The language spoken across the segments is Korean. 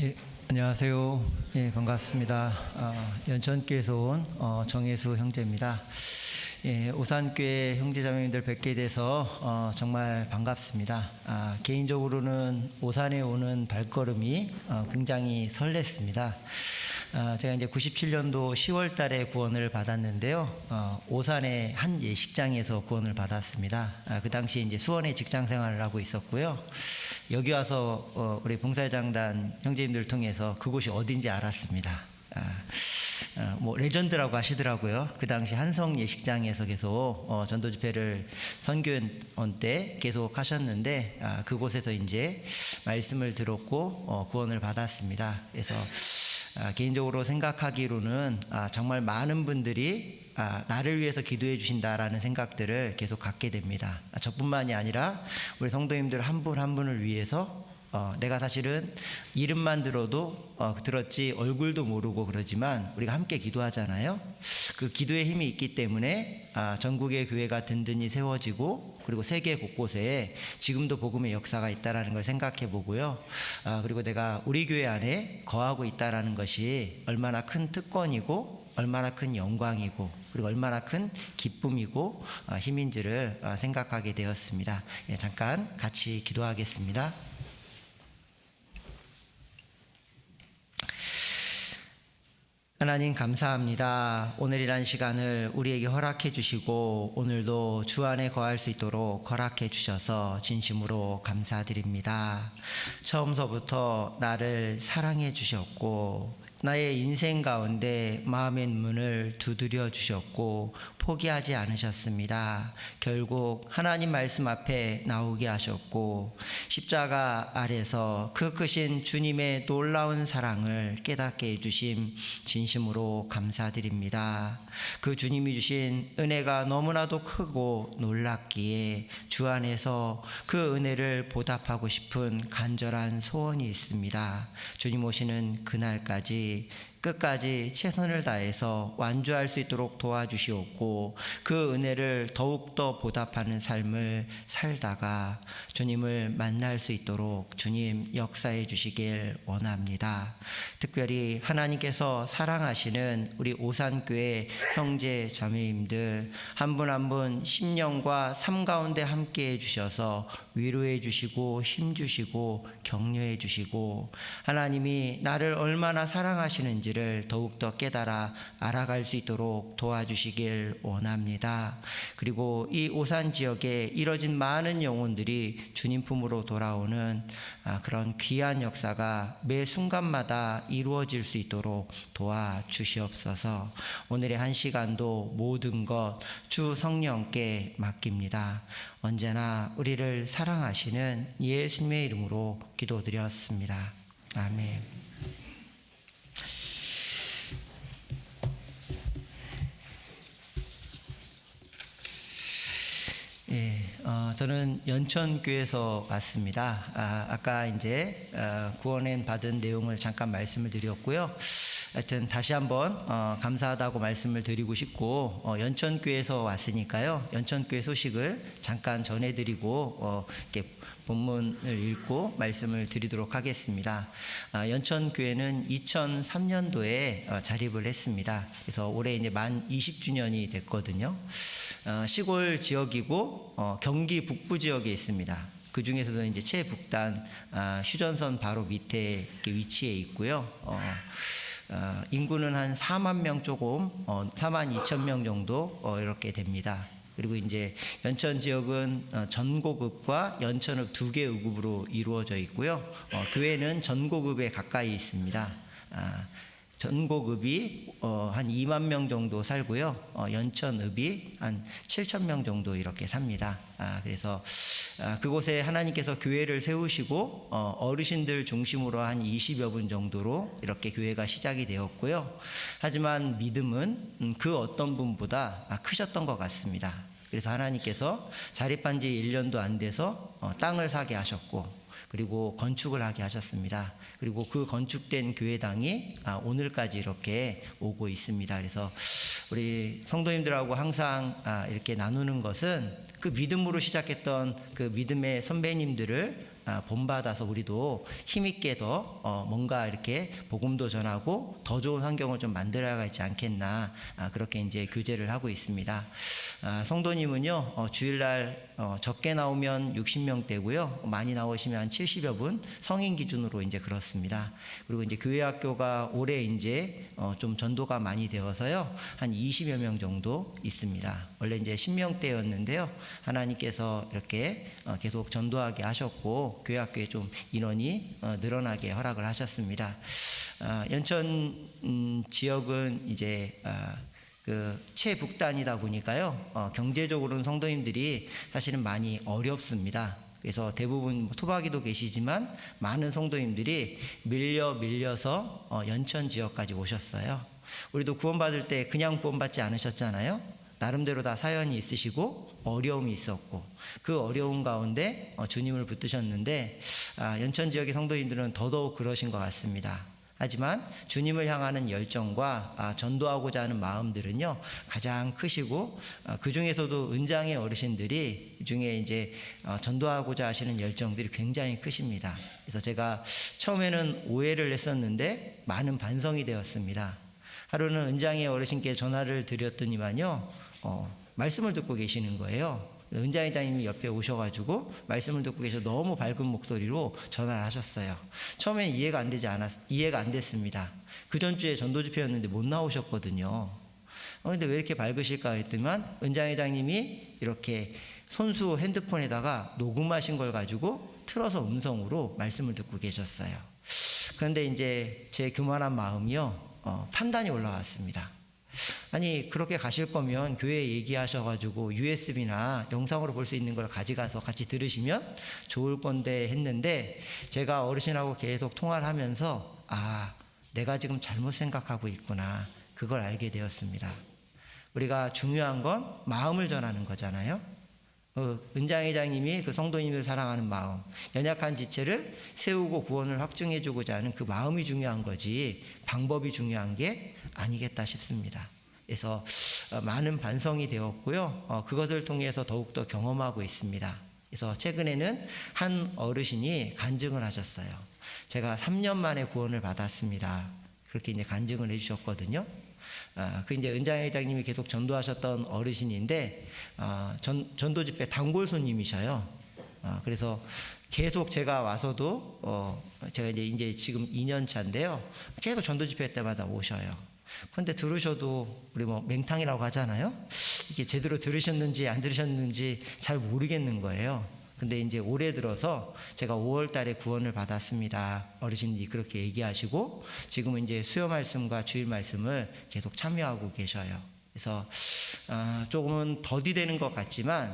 예, 안녕하세요. 예, 반갑습니다. 연천교에서 온 정혜수 형제입니다. 예, 오산교회 형제자매님들 뵙게 돼서 정말 반갑습니다. 개인적으로는 오산에 오는 발걸음이 굉장히 설렜습니다. 제가 이제 97년도 10월 달에 구원을 받았는데요. 오산의 한 예식장에서 구원을 받았습니다. 그 당시 이제 수원에 직장 생활을 하고 있었고요. 여기 와서 우리 봉사장단 형제님들 통해서 그곳이 어딘지 알았습니다. 뭐 레전드라고 하시더라고요. 그 당시 한성 예식장에서 계속 전도 집회를 선교원 때 계속 하셨는데 그곳에서 이제 말씀을 들었고 구원을 받았습니다. 그래서 개인적으로 생각하기로는 정말 많은 분들이 나를 위해서 기도해 주신다라는 생각들을 계속 갖게 됩니다. 저뿐만이 아니라 우리 성도님들 한 분 한 분을 위해서 내가 사실은 이름만 들어도 들었지 얼굴도 모르고 그러지만 우리가 함께 기도하잖아요. 그 기도의 힘이 있기 때문에 전국의 교회가 든든히 세워지고 그리고 세계 곳곳에 지금도 복음의 역사가 있다라는 걸 생각해 보고요. 그리고 내가 우리 교회 안에 거하고 있다라는 것이 얼마나 큰 특권이고 얼마나 큰 영광이고 그리고 얼마나 큰 기쁨이고 힘인지를 생각하게 되었습니다. 잠깐 같이 기도하겠습니다. 하나님 감사합니다. 오늘이란 시간을 우리에게 허락해 주시고 오늘도 주 안에 거할 수 있도록 허락해 주셔서 진심으로 감사드립니다. 처음서부터 나를 사랑해 주셨고 나의 인생 가운데 마음의 문을 두드려 주셨고 포기하지 않으셨습니다. 결국 하나님 말씀 앞에 나오게 하셨고 십자가 아래서 그 크신 주님의 놀라운 사랑을 깨닫게 해주심 진심으로 감사드립니다. 그 주님이 주신 은혜가 너무나도 크고 놀랍기에 주 안에서 그 은혜를 보답하고 싶은 간절한 소원이 있습니다. 주님 오시는 그날까지 끝까지 최선을 다해서 완주할 수 있도록 도와주시옵고 그 은혜를 더욱더 보답하는 삶을 살다가 주님을 만날 수 있도록 주님 역사해 주시길 원합니다. 특별히 하나님께서 사랑하시는 우리 오산교회 형제 자매님들 한 분 한 분 심령과 삶 가운데 함께해 주셔서 위로해 주시고 힘 주시고 격려해 주시고 하나님이 나를 얼마나 사랑하시는지를 더욱더 깨달아 알아갈 수 있도록 도와주시길 원합니다. 그리고 이 오산 지역에 이뤄진 많은 영혼들이 주님 품으로 돌아오는 그런 귀한 역사가 매 순간마다 이루어질 수 있도록 도와주시옵소서. 오늘의 한 시간도 모든 것 주 성령께 맡깁니다. 언제나 우리를 사랑하시는 예수님의 이름으로 기도드렸습니다. 아멘. 예, 저는 연천교에서 왔습니다. 아까 이제 구원을 받은 내용을 잠깐 말씀을 드렸고요. 하여튼 다시 한번 감사하다고 말씀을 드리고 싶고 연천교에서 왔으니까요. 연천교회 소식을 잠깐 전해드리고 이렇게 본문을 읽고 말씀을 드리도록 하겠습니다. 연천교회는 2003년도에 자립을 했습니다. 그래서 올해 이제 만 20주년이 됐거든요. 시골 지역이고 경기 북부 지역에 있습니다. 그 중에서도 이제 최북단 휴전선 바로 밑에 위치해 있고요. 인구는 한 4만 명 조금, 4만 2천 명 정도 이렇게 됩니다. 그리고 이제 연천 지역은 전고급과 연천읍 두 개 의급으로 이루어져 있고요. 교회는 전고급에 가까이 있습니다. 전고급이 한 2만 명 정도 살고요. 연천읍이 한 7천 명 정도 이렇게 삽니다. 그래서 그곳에 하나님께서 교회를 세우시고 어르신들 중심으로 한 20여 분 정도로 이렇게 교회가 시작이 되었고요. 하지만 믿음은 그 어떤 분보다 크셨던 것 같습니다. 그래서 하나님께서 자립한 지 1년도 안 돼서 땅을 사게 하셨고 그리고 건축을 하게 하셨습니다. 그리고 그 건축된 교회당이 오늘까지 이렇게 오고 있습니다. 그래서 우리 성도님들하고 항상 이렇게 나누는 것은 그 믿음으로 시작했던 그 믿음의 선배님들을 본받아서 우리도 힘있게 더 뭔가 이렇게 복음도 전하고 더 좋은 환경을 좀 만들어야지 않겠나, 그렇게 이제 교제를 하고 있습니다. 성도님은요, 주일날 적게 나오면 60명대고요, 많이 나오시면 한 70여 분, 성인 기준으로 이제 그렇습니다. 그리고 이제 교회 학교가 올해 이제 좀 전도가 많이 되어서요, 한 20여 명 정도 있습니다. 원래 이제 10명대였는데요, 하나님께서 이렇게 계속 전도하게 하셨고 교회 학교에 좀 인원이 늘어나게 허락을 하셨습니다. 연천 지역은 이제 그 최북단이다 보니까요, 경제적으로는 성도님들이 사실은 많이 어렵습니다. 그래서 대부분 토박이도 계시지만 많은 성도님들이 밀려서 연천 지역까지 오셨어요. 우리도 구원받을 때 그냥 구원받지 않으셨잖아요. 나름대로 다 사연이 있으시고 어려움이 있었고, 그 어려움 가운데 주님을 붙드셨는데, 연천 지역의 성도님들은 더더욱 그러신 것 같습니다. 하지만 주님을 향하는 열정과 전도하고자 하는 마음들은요, 가장 크시고, 그 중에서도 은장의 어르신들이 이 중에 이제 전도하고자 하시는 열정들이 굉장히 크십니다. 그래서 제가 처음에는 오해를 했었는데 많은 반성이 되었습니다. 하루는 은장의 어르신께 전화를 드렸더니만요, 말씀을 듣고 계시는 거예요. 은장회장님이 옆에 오셔가지고 말씀을 듣고 계셔 너무 밝은 목소리로 전화를 하셨어요. 처음엔 이해가 안 됐습니다. 그 전주에 전도 집회였는데 못 나오셨거든요. 근데 왜 이렇게 밝으실까 했더니만 은장회장님이 이렇게 손수 핸드폰에다가 녹음하신 걸 가지고 틀어서 음성으로 말씀을 듣고 계셨어요. 그런데 이제 제 교만한 마음이요, 판단이 올라왔습니다. 아니, 그렇게 가실 거면 교회에 얘기하셔가지고 USB나 영상으로 볼 수 있는 걸 가져가서 같이 들으시면 좋을 건데 했는데, 제가 어르신하고 계속 통화를 하면서 내가 지금 잘못 생각하고 있구나, 그걸 알게 되었습니다. 우리가 중요한 건 마음을 전하는 거잖아요. 은장회장님이 그 성도님을 사랑하는 마음, 연약한 지체를 세우고 구원을 확증해주고자 하는 그 마음이 중요한 거지 방법이 중요한 게 아니겠다 싶습니다. 그래서 많은 반성이 되었고요, 그것을 통해서 더욱더 경험하고 있습니다. 그래서 최근에는 한 어르신이 간증을 하셨어요. 제가 3년 만에 구원을 받았습니다, 그렇게 이제 간증을 해주셨거든요. 그 이제 은장회장님이 계속 전도하셨던 어르신인데, 전도 집회 단골 손님이셔요. 그래서 계속 제가 와서도 제가 이제 지금 2년 차인데요, 계속 전도 집회 때마다 오셔요. 그런데 들으셔도 우리 맹탕이라고 하잖아요. 이게 제대로 들으셨는지 안 들으셨는지 잘 모르겠는 거예요. 근데 이제 올해 들어서 제가 5월 달에 구원을 받았습니다, 어르신들이 그렇게 얘기하시고, 지금은 이제 수요 말씀과 주일 말씀을 계속 참여하고 계셔요. 그래서 조금은 더디되는 것 같지만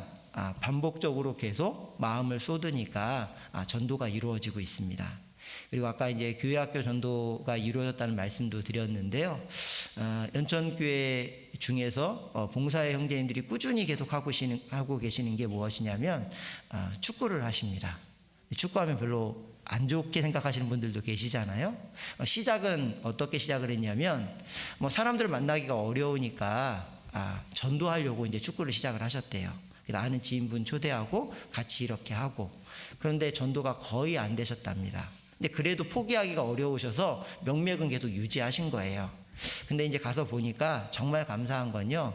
반복적으로 계속 마음을 쏟으니까 전도가 이루어지고 있습니다. 그리고 아까 이제 교회 학교 전도가 이루어졌다는 말씀도 드렸는데요, 연천교회 중에서 봉사의 형제님들이 꾸준히 계속 하고 계시는 게 무엇이냐면 축구를 하십니다. 축구하면 별로 안 좋게 생각하시는 분들도 계시잖아요. 시작은 어떻게 시작을 했냐면, 사람들을 만나기가 어려우니까 전도하려고 이제 축구를 시작을 하셨대요. 아는 지인분 초대하고 같이 이렇게 하고, 그런데 전도가 거의 안 되셨답니다. 근데 그래도 포기하기가 어려우셔서 명맥은 계속 유지하신 거예요. 근데 이제 가서 보니까 정말 감사한 건요,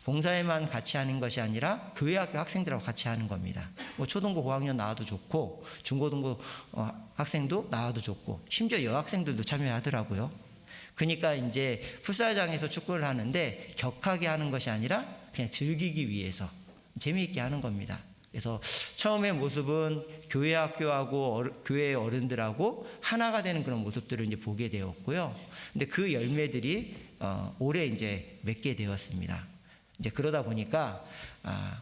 봉사에만 같이 하는 것이 아니라 교회 학교 학생들하고 같이 하는 겁니다. 초등부 고학년 나와도 좋고, 중고등부 학생도 나와도 좋고, 심지어 여학생들도 참여하더라고요. 그러니까 이제 풋살장에서 축구를 하는데 격하게 하는 것이 아니라 그냥 즐기기 위해서 재미있게 하는 겁니다. 그래서 처음의 모습은 교회 학교하고 교회의 어른들하고 하나가 되는 그런 모습들을 이제 보게 되었고요. 근데 그 열매들이 올해 이제 맺게 되었습니다. 이제 그러다 보니까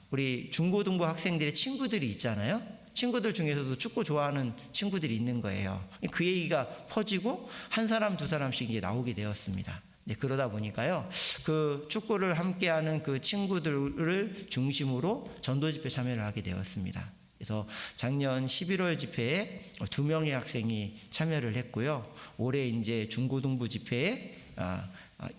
우리 중고등부 학생들의 친구들이 있잖아요. 친구들 중에서도 축구 좋아하는 친구들이 있는 거예요. 그 얘기가 퍼지고 한 사람 두 사람씩 이제 나오게 되었습니다. 그러다 보니까요, 그 축구를 함께하는 그 친구들을 중심으로 전도 집회 참여를 하게 되었습니다. 그래서 작년 11월 집회에 2명의 학생이 참여를 했고요, 올해 이제 중고등부 집회에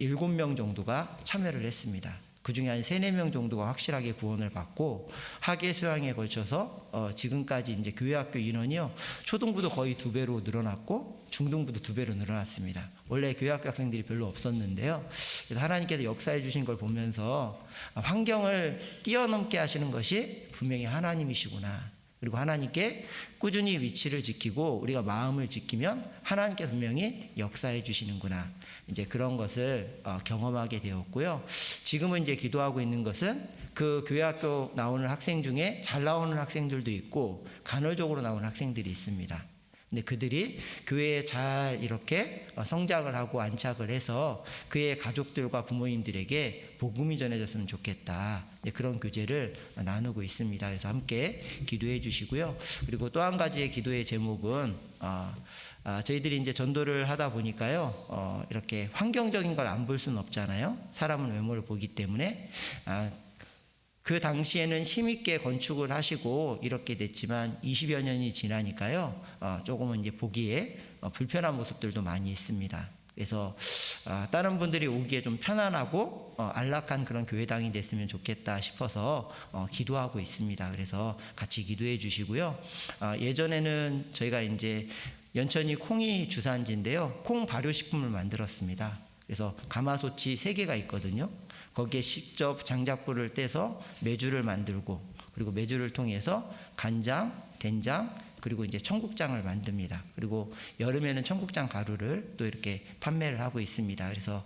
7명 정도가 참여를 했습니다. 그중에 한 3-4명 정도가 확실하게 구원을 받고 학예 수양에 걸쳐서 지금까지 이제 교회학교 인원이요, 초등부도 거의 2배로 늘어났고 중등부도 2배로 늘어났습니다. 원래 교회학교 학생들이 별로 없었는데요. 그래서 하나님께서 역사해 주신 걸 보면서 환경을 뛰어넘게 하시는 것이 분명히 하나님이시구나. 그리고 하나님께 꾸준히 위치를 지키고 우리가 마음을 지키면 하나님께서 분명히 역사해 주시는구나. 이제 그런 것을 경험하게 되었고요. 지금은 이제 기도하고 있는 것은 그 교회학교 나오는 학생 중에 잘 나오는 학생들도 있고 간헐적으로 나오는 학생들이 있습니다. 근데 그들이 교회에 잘 이렇게 성장을 하고 안착을 해서 그의 가족들과 부모님들에게 복음이 전해졌으면 좋겠다. 그런 교제를 나누고 있습니다. 그래서 함께 기도해 주시고요. 그리고 또 한 가지의 기도의 제목은 저희들이 이제 전도를 하다 보니까요, 이렇게 환경적인 걸 안 볼 수는 없잖아요. 사람은 외모를 보기 때문에. 그 당시에는 힘있게 건축을 하시고 이렇게 됐지만 20여 년이 지나니까요, 조금은 이제 보기에 불편한 모습들도 많이 있습니다. 그래서 다른 분들이 오기에 좀 편안하고 안락한 그런 교회당이 됐으면 좋겠다 싶어서 기도하고 있습니다. 그래서 같이 기도해 주시고요. 예전에는 저희가 이제 연천이 콩이 주산지인데요, 콩 발효식품을 만들었습니다. 그래서 가마솥이 3개가 있거든요. 거기에 직접 장작불을 떼서 메주를 만들고, 그리고 메주를 통해서 간장, 된장, 그리고 이제 청국장을 만듭니다. 그리고 여름에는 청국장 가루를 또 이렇게 판매를 하고 있습니다. 그래서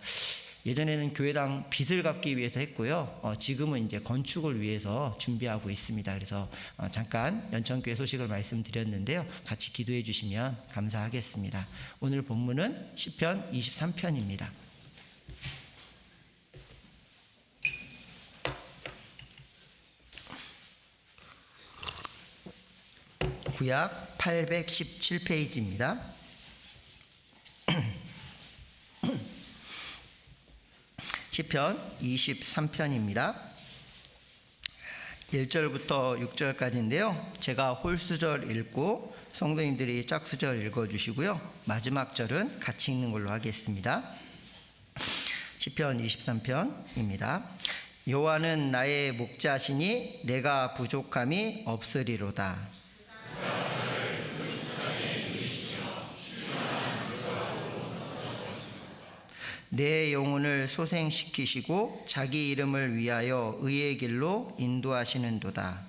예전에는 교회당 빚을 갚기 위해서 했고요, 지금은 이제 건축을 위해서 준비하고 있습니다. 그래서 잠깐 연천교회 소식을 말씀드렸는데요, 같이 기도해 주시면 감사하겠습니다. 오늘 본문은 시편 23편입니다. 구약 817페이지입니다. 시편 23편입니다. 1절부터 6절까지인데요. 제가 홀수절 읽고 성도님들이 짝수절 읽어주시고요. 마지막 절은 같이 읽는 걸로 하겠습니다. 시편 23편입니다. 여호와는 나의 목자시니 내가 부족함이 없으리로다. 내 영혼을 소생시키시고 자기 이름을 위하여 의의 길로 인도하시는도다.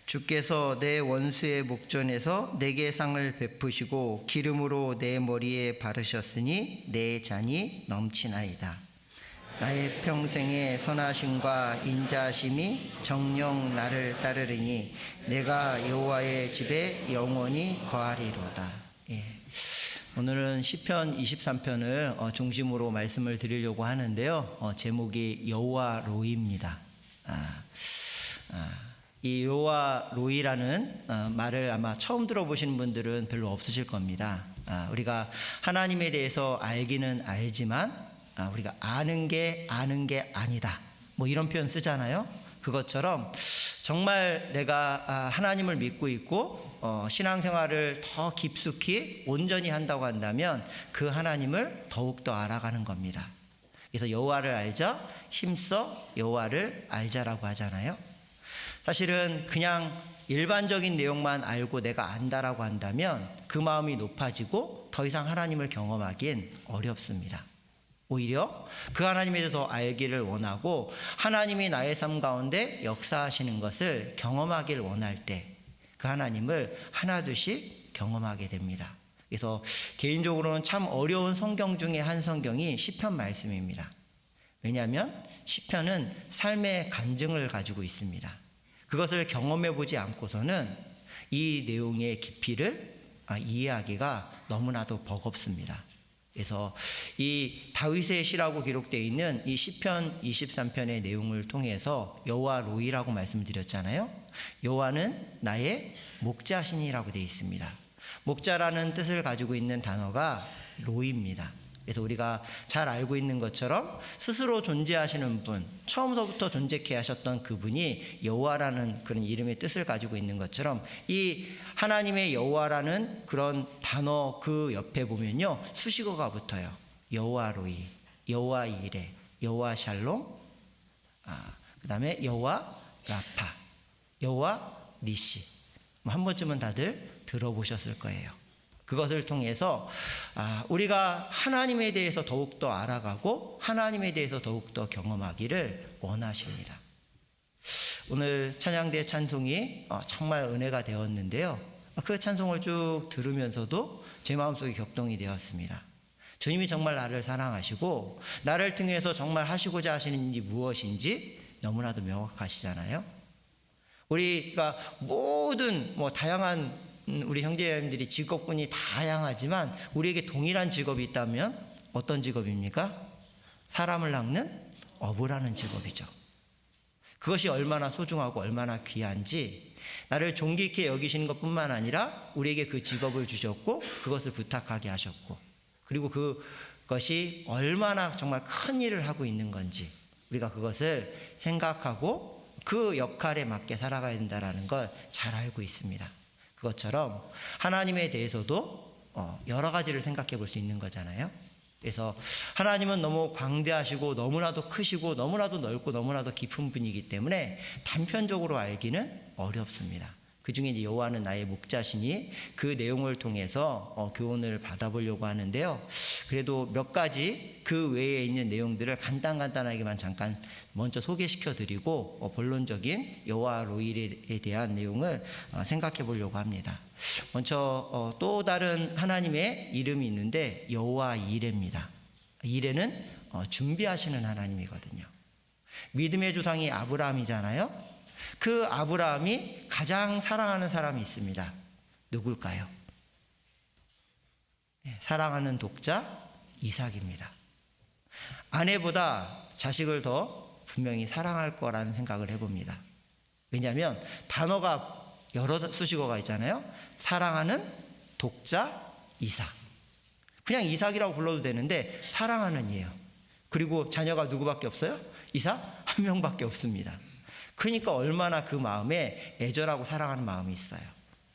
주께서 내 원수의 목전에서 내게 상을 베푸시고 기름으로 내 머리에 바르셨으니 내 잔이 넘치나이다. 나의 평생의 선하심과 인자하심이 정녕 나를 따르리니 내가 여호와의 집에 영원히 거하리로다. 오늘은 시편 23편을 중심으로 말씀을 드리려고 하는데요, 제목이 여호와 로이입니다. 이 여호와 로이라는 말을 아마 처음 들어보시는 분들은 별로 없으실 겁니다. 우리가 하나님에 대해서 알기는 알지만 우리가 아는 게 아니다, 뭐 이런 표현 쓰잖아요. 그것처럼 정말 내가 하나님을 믿고 있고 신앙생활을 더 깊숙이 온전히 한다고 한다면 그 하나님을 더욱더 알아가는 겁니다. 그래서 여호와를 알자, 힘써 여호와를 알자라고 하잖아요. 사실은 그냥 일반적인 내용만 알고 내가 안다라고 한다면 그 마음이 높아지고 더 이상 하나님을 경험하기엔 어렵습니다. 오히려 그 하나님에 대해서 더 알기를 원하고 하나님이 나의 삶 가운데 역사하시는 것을 경험하기를 원할 때 그 하나님을 하나둘씩 경험하게 됩니다. 그래서 개인적으로는 참 어려운 성경 중에 한 성경이 시편 말씀입니다. 왜냐하면 시편은 삶의 간증을 가지고 있습니다. 그것을 경험해 보지 않고서는 이 내용의 깊이를 이해하기가 너무나도 버겁습니다. 그래서 이 다윗의 시라고 기록되어 있는 이 시편 23편의 내용을 통해서 여호와 로이라고 말씀드렸잖아요. 여호와는 나의 목자시니라고 되어 있습니다. 목자라는 뜻을 가지고 있는 단어가 로이입니다. 그래서 우리가 잘 알고 있는 것처럼 스스로 존재하시는 분, 처음서부터 존재케 하셨던 그분이 여호와라는 그런 이름의 뜻을 가지고 있는 것처럼 이 하나님의 여호와라는 그런 단어 그 옆에 보면요, 수식어가 붙어요. 여호와 로이, 여호와 이레, 여호와 샬롬, 그 다음에 여호와 라파, 여호와 니시. 한 번쯤은 다들 들어보셨을 거예요. 그것을 통해서 우리가 하나님에 대해서 더욱더 알아가고 하나님에 대해서 더욱더 경험하기를 원하십니다. 오늘 찬양대 찬송이 정말 은혜가 되었는데요, 그 찬송을 쭉 들으면서도 제 마음속에 격동이 되었습니다. 주님이 정말 나를 사랑하시고 나를 통해서 정말 하시고자 하시는 일이 무엇인지 너무나도 명확하시잖아요. 우리가 모든 다양한 우리 형제자매들이 직업군이 다양하지만 우리에게 동일한 직업이 있다면 어떤 직업입니까? 사람을 낚는 어부라는 직업이죠. 그것이 얼마나 소중하고 얼마나 귀한지 나를 존귀케 여기시는 것뿐만 아니라 우리에게 그 직업을 주셨고 그것을 부탁하게 하셨고, 그리고 그것이 얼마나 정말 큰 일을 하고 있는 건지 우리가 그것을 생각하고 그 역할에 맞게 살아가야 된다는 걸 잘 알고 있습니다. 그것처럼 하나님에 대해서도 여러 가지를 생각해 볼 수 있는 거잖아요. 그래서 하나님은 너무 광대하시고 너무나도 크시고 너무나도 넓고 너무나도 깊은 분이기 때문에 단편적으로 알기는 어렵습니다. 그 중에 여호와는 나의 목자시니 그 내용을 통해서 교훈을 받아보려고 하는데요. 그래도 몇 가지 그 외에 있는 내용들을 간단하게만 잠깐 먼저 소개시켜 드리고 본론적인 여호와 로일에 대한 내용을 생각해 보려고 합니다. 먼저 또 다른 하나님의 이름이 있는데 여호와 이레입니다. 이레는 준비하시는 하나님이거든요. 믿음의 조상이 아브라함이잖아요. 그 아브라함이 가장 사랑하는 사람이 있습니다. 누굴까요? 사랑하는 독자 이삭입니다. 아내보다 자식을 더 분명히 사랑할 거라는 생각을 해봅니다. 왜냐하면 단어가 여러 수식어가 있잖아요. 사랑하는 독자 이삭. 그냥 이삭이라고 불러도 되는데 사랑하는 이에요. 그리고 자녀가 누구밖에 없어요? 이삭 한 명밖에 없습니다. 그러니까 얼마나 그 마음에 애절하고 사랑하는 마음이 있어요.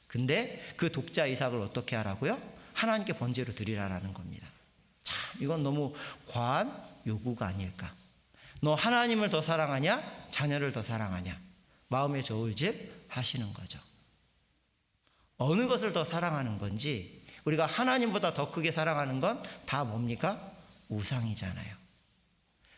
근데 그 독자 이삭을 어떻게 하라고요? 하나님께 번제로 드리라라는 겁니다. 참, 이건 너무 과한 요구가 아닐까. 너 하나님을 더 사랑하냐? 자녀를 더 사랑하냐? 마음의 저울질 하시는 거죠. 어느 것을 더 사랑하는 건지, 우리가 하나님보다 더 크게 사랑하는 건 다 뭡니까? 우상이잖아요.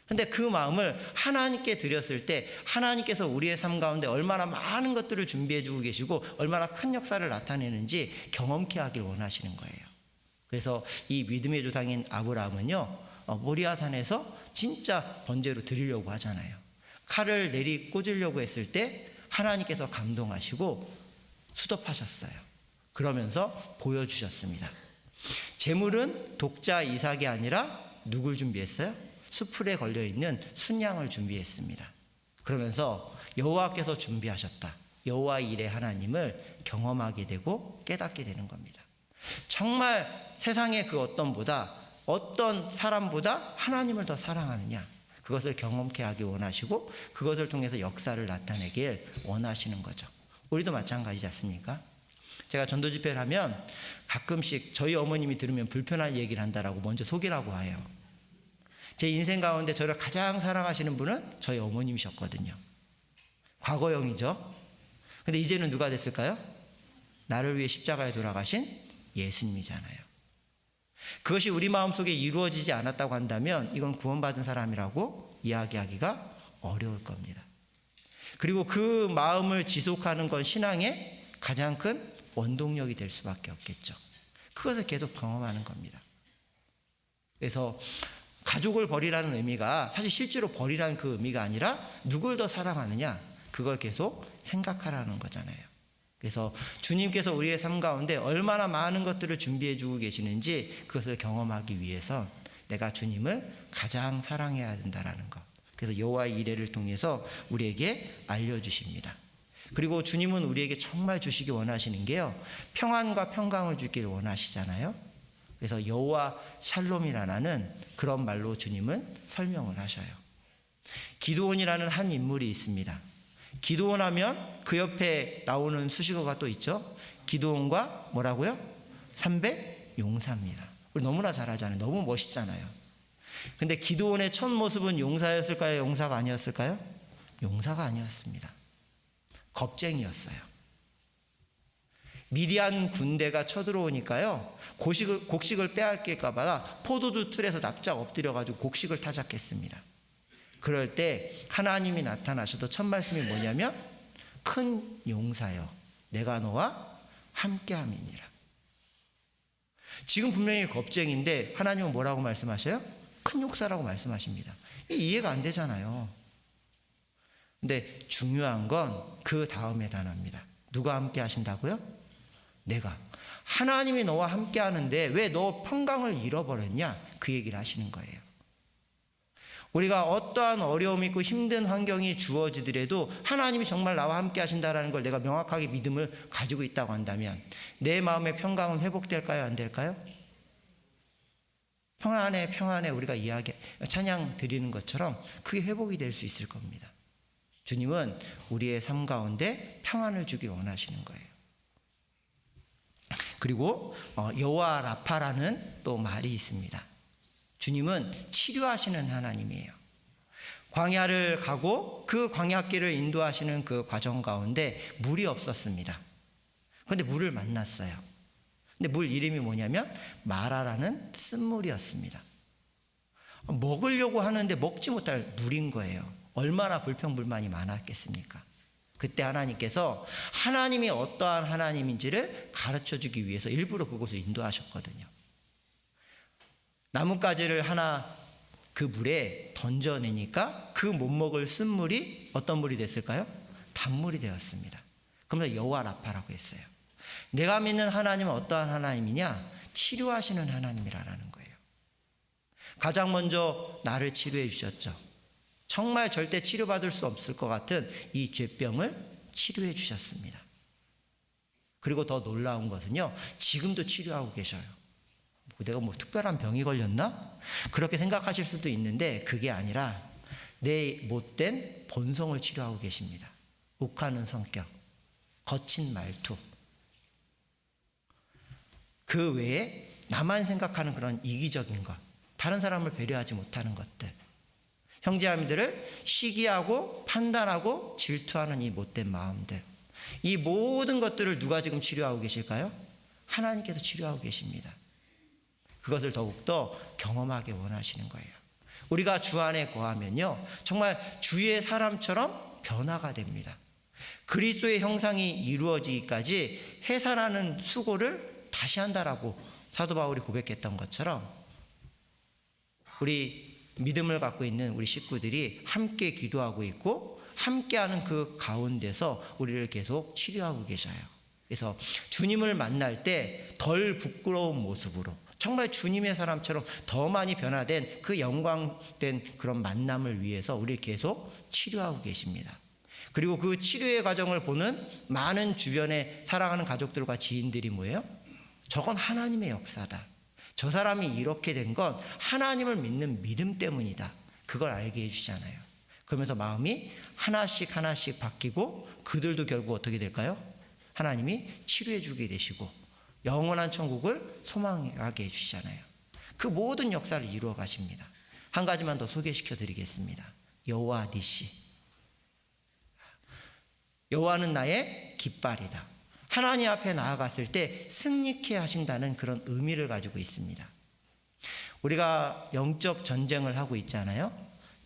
근데 그 마음을 하나님께 드렸을 때 하나님께서 우리의 삶 가운데 얼마나 많은 것들을 준비해 주고 계시고 얼마나 큰 역사를 나타내는지 경험케 하길 원하시는 거예요. 그래서 이 믿음의 조상인 아브라함은요, 모리아산에서 진짜 번제로 드리려고 하잖아요. 칼을 내리 꽂으려고 했을 때 하나님께서 감동하시고 수dob하셨어요. 그러면서 보여주셨습니다. 제물은 독자 이삭이 아니라 누굴 준비했어요? 수풀에 걸려있는 순양을 준비했습니다. 그러면서 여호와께서 준비하셨다. 여호와 일의 하나님을 경험하게 되고 깨닫게 되는 겁니다. 정말 세상의 그 어떤 사람보다 하나님을 더 사랑하느냐, 그것을 경험케 하기 원하시고 그것을 통해서 역사를 나타내길 원하시는 거죠. 우리도 마찬가지지 않습니까? 제가 전도 집회를 하면 가끔씩 저희 어머님이 들으면 불편한 얘기를 한다라고 먼저 소개라고 해요. 제 인생 가운데 저를 가장 사랑하시는 분은 저희 어머님이셨거든요. 과거형이죠. 근데 이제는 누가 됐을까요? 나를 위해 십자가에 돌아가신 예수님이잖아요. 그것이 우리 마음속에 이루어지지 않았다고 한다면 이건 구원받은 사람이라고 이야기하기가 어려울 겁니다. 그리고 그 마음을 지속하는 건 신앙의 가장 큰 원동력이 될 수밖에 없겠죠. 그것을 계속 경험하는 겁니다. 그래서 가족을 버리라는 의미가 사실 실제로 버리라는 그 의미가 아니라 누굴 더 사랑하느냐, 그걸 계속 생각하라는 거잖아요. 그래서 주님께서 우리의 삶 가운데 얼마나 많은 것들을 준비해 주고 계시는지 그것을 경험하기 위해서 내가 주님을 가장 사랑해야 된다라는 것. 그래서 여호와의 이레를 통해서 우리에게 알려주십니다. 그리고 주님은 우리에게 정말 주시기 원하시는 게요, 평안과 평강을 주기를 원하시잖아요. 그래서 여호와 샬롬이라는 그런 말로 주님은 설명을 하셔요. 기드온이라는 한 인물이 있습니다. 기드온 하면 그 옆에 나오는 수식어가 또 있죠. 기드온과 뭐라고요? 300 용사입니다. 우리 너무나 잘 알잖아요. 너무 멋있잖아요. 근데 기드온의 첫 모습은 용사였을까요? 용사가 아니었을까요? 용사가 아니었습니다. 겁쟁이였어요. 미디안 군대가 쳐들어오니까요, 곡식을 빼앗길까 봐 포도주 틀에서 납작 엎드려가지고 곡식을 타작했습니다. 그럴 때 하나님이 나타나셔서 첫 말씀이 뭐냐면, 큰 용사여 내가 너와 함께함이니라. 지금 분명히 겁쟁인데 하나님은 뭐라고 말씀하셔요? 큰 용사라고 말씀하십니다. 이해가 안 되잖아요. 근데 중요한 건 그 다음에 단어입니다. 누가 함께 하신다고요? 내가. 하나님이 너와 함께 하는데 왜 너 평강을 잃어버렸냐? 그 얘기를 하시는 거예요. 우리가 어떠한 어려움이 있고 힘든 환경이 주어지더라도 하나님이 정말 나와 함께 하신다는 걸 내가 명확하게 믿음을 가지고 있다고 한다면 내 마음의 평강은 회복될까요? 안 될까요? 평안에 우리가 찬양 드리는 것처럼 그게 회복이 될 수 있을 겁니다. 주님은 우리의 삶 가운데 평안을 주길 원하시는 거예요. 그리고 여호와 라파라는 또 말이 있습니다. 주님은 치료하시는 하나님이에요. 광야를 가고 그 광야길을 인도하시는 그 과정 가운데 물이 없었습니다. 그런데 물을 만났어요. 근데 물 이름이 뭐냐면 마라라는 쓴물이었습니다. 먹으려고 하는데 먹지 못할 물인 거예요. 얼마나 불평불만이 많았겠습니까? 그때 하나님께서 하나님이 어떠한 하나님인지를 가르쳐주기 위해서 일부러 그곳을 인도하셨거든요. 나뭇가지를 하나 그 물에 던져내니까 그 못 먹을 쓴물이 어떤 물이 됐을까요? 단물이 되었습니다. 그러면서 여호와 라파라고 했어요. 내가 믿는 하나님은 어떠한 하나님이냐? 치료하시는 하나님이라는 거예요. 가장 먼저 나를 치료해 주셨죠. 정말 절대 치료받을 수 없을 것 같은 이 죄병을 치료해 주셨습니다. 그리고 더 놀라운 것은요, 지금도 치료하고 계셔요. 내가 특별한 병이 걸렸나? 그렇게 생각하실 수도 있는데 그게 아니라 내 못된 본성을 치료하고 계십니다. 욱하는 성격, 거친 말투, 그 외에 나만 생각하는 그런 이기적인 것, 다른 사람을 배려하지 못하는 것들, 형제자매들을 시기하고 판단하고 질투하는 이 못된 마음들, 이 모든 것들을 누가 지금 치료하고 계실까요? 하나님께서 치료하고 계십니다. 그것을 더욱더 경험하게 원하시는 거예요. 우리가 주 안에 거하면요, 정말 주의 사람처럼 변화가 됩니다. 그리스도의 형상이 이루어지기까지 해산하는 수고를 다시 한다라고 사도 바울이 고백했던 것처럼 우리 믿음을 갖고 있는 우리 식구들이 함께 기도하고 있고 함께하는 그 가운데서 우리를 계속 치료하고 계셔요. 그래서 주님을 만날 때 덜 부끄러운 모습으로 정말 주님의 사람처럼 더 많이 변화된 그 영광된 그런 만남을 위해서 우리를 계속 치료하고 계십니다. 그리고 그 치료의 과정을 보는 많은 주변의 사랑하는 가족들과 지인들이 뭐예요? 저건 하나님의 역사다. 저 사람이 이렇게 된 건 하나님을 믿는 믿음 때문이다. 그걸 알게 해주잖아요. 그러면서 마음이 하나씩 바뀌고 그들도 결국 어떻게 될까요? 하나님이 치료해 주게 되시고 영원한 천국을 소망하게 해주시잖아요. 그 모든 역사를 이루어 가십니다. 한 가지만 더 소개시켜 드리겠습니다. 여호와 니시. 여호와는 나의 깃발이다. 하나님 앞에 나아갔을 때 승리케 하신다는 그런 의미를 가지고 있습니다. 우리가 영적 전쟁을 하고 있잖아요.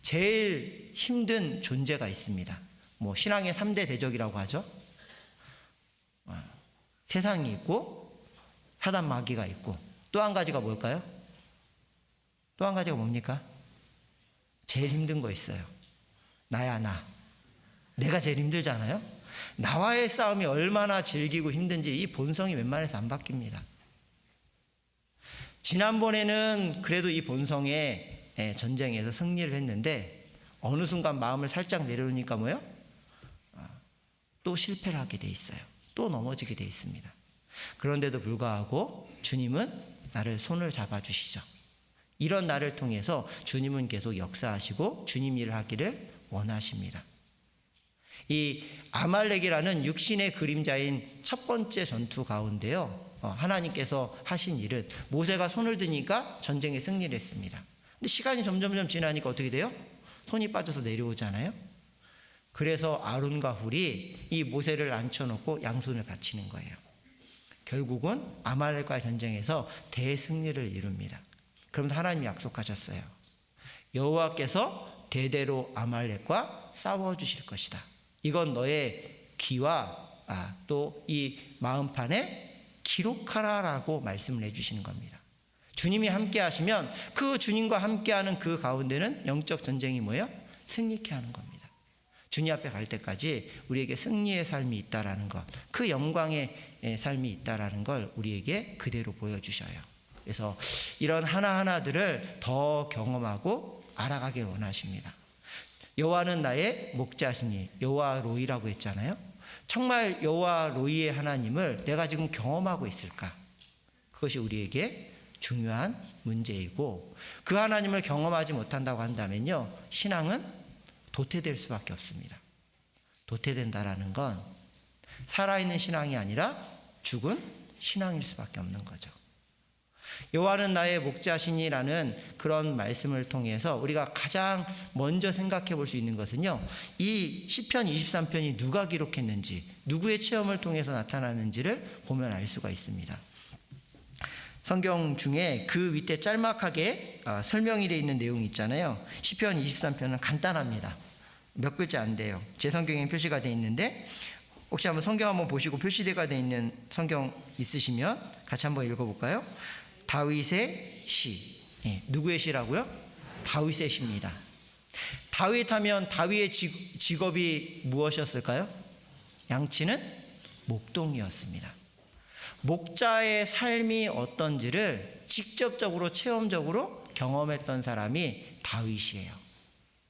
제일 힘든 존재가 있습니다. 신앙의 3대 대적이라고 하죠. 세상이 있고 사단 마귀가 있고 또 한 가지가 뭘까요? 또 한 가지가 뭡니까? 제일 힘든 거 있어요. 나야 나. 내가 제일 힘들잖아요. 나와의 싸움이 얼마나 질기고 힘든지 이 본성이 웬만해서 안 바뀝니다. 지난번에는 그래도 이 본성의 전쟁에서 승리를 했는데 어느 순간 마음을 살짝 내려놓으니까 뭐예요? 또 실패를 하게 돼 있어요. 또 넘어지게 돼 있습니다. 그런데도 불구하고 주님은 나를 손을 잡아주시죠. 이런 나를 통해서 주님은 계속 역사하시고 주님 일을 하기를 원하십니다. 이 아말렉이라는 육신의 그림자인 첫 번째 전투 가운데요, 하나님께서 하신 일은 모세가 손을 드니까 전쟁에 승리를 했습니다. 근데 시간이 점점 지나니까 어떻게 돼요? 손이 빠져서 내려오잖아요. 그래서 아론과 훌이 이 모세를 앉혀놓고 양손을 바치는 거예요. 결국은 아말렉과의 전쟁에서 대승리를 이룹니다. 그러면서 하나님이 약속하셨어요. 여호와께서 대대로 아말렉과 싸워주실 것이다. 이건 너의 귀와 또 이 마음판에 기록하라라고 말씀을 해주시는 겁니다. 주님이 함께 하시면 그 주님과 함께하는 그 가운데는 영적 전쟁이 뭐예요? 승리케 하는 겁니다. 주님 앞에 갈 때까지 우리에게 승리의 삶이 있다라는 것, 그 영광의 삶이 있다라는 걸 우리에게 그대로 보여주셔요. 그래서 이런 하나하나들을 더 경험하고 알아가길 원하십니다. 여호와는 나의 목자시니, 여호와 로이라고 했잖아요. 정말 여호와 로이의 하나님을 내가 지금 경험하고 있을까? 그것이 우리에게 중요한 문제이고, 그 하나님을 경험하지 못한다고 한다면요, 신앙은 도태될 수밖에 없습니다. 도태된다라는 건 살아있는 신앙이 아니라 죽은 신앙일 수밖에 없는 거죠. 여호와는 나의 목자시니라는 그런 말씀을 통해서 우리가 가장 먼저 생각해 볼 수 있는 것은요, 이 시편 23편이 누가 기록했는지, 누구의 체험을 통해서 나타나는지를 보면 알 수가 있습니다. 성경 중에 그 밑에 짤막하게 설명이 되어 있는 내용이 있잖아요. 시편 23편은 간단합니다. 몇 글자 안 돼요. 제 성경에 표시가 되어 있는데, 혹시 한번 성경 한번 보시고 표시가 되어 있는 성경 있으시면 같이 한번 읽어볼까요? 다윗의 시. 누구의 시라고요? 다윗의 시입니다. 다윗 하면 다윗의 직업이 무엇이었을까요? 양치는 목동이었습니다. 목자의 삶이 어떤지를 직접적으로 체험적으로 경험했던 사람이 다윗이에요.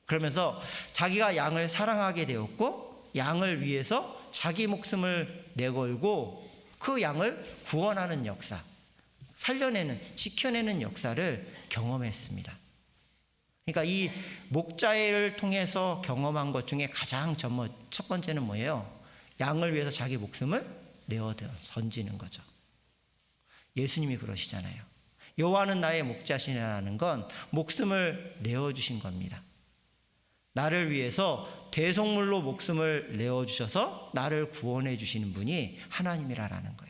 그러면서 자기가 양을 사랑하게 되었고, 양을 위해서 자기 목숨을 내걸고 그 양을 구원하는 역사, 살려내는, 지켜내는 역사를 경험했습니다. 그러니까 이 목자를 통해서 경험한 것 중에 가장 첫 번째는 뭐예요? 양을 위해서 자기 목숨을 내어 던지는 거죠. 예수님이 그러시잖아요. 여호와는 나의 목자시라는 건 목숨을 내어주신 겁니다. 나를 위해서 대속물로 목숨을 내어주셔서 나를 구원해 주시는 분이 하나님이라는 거예요.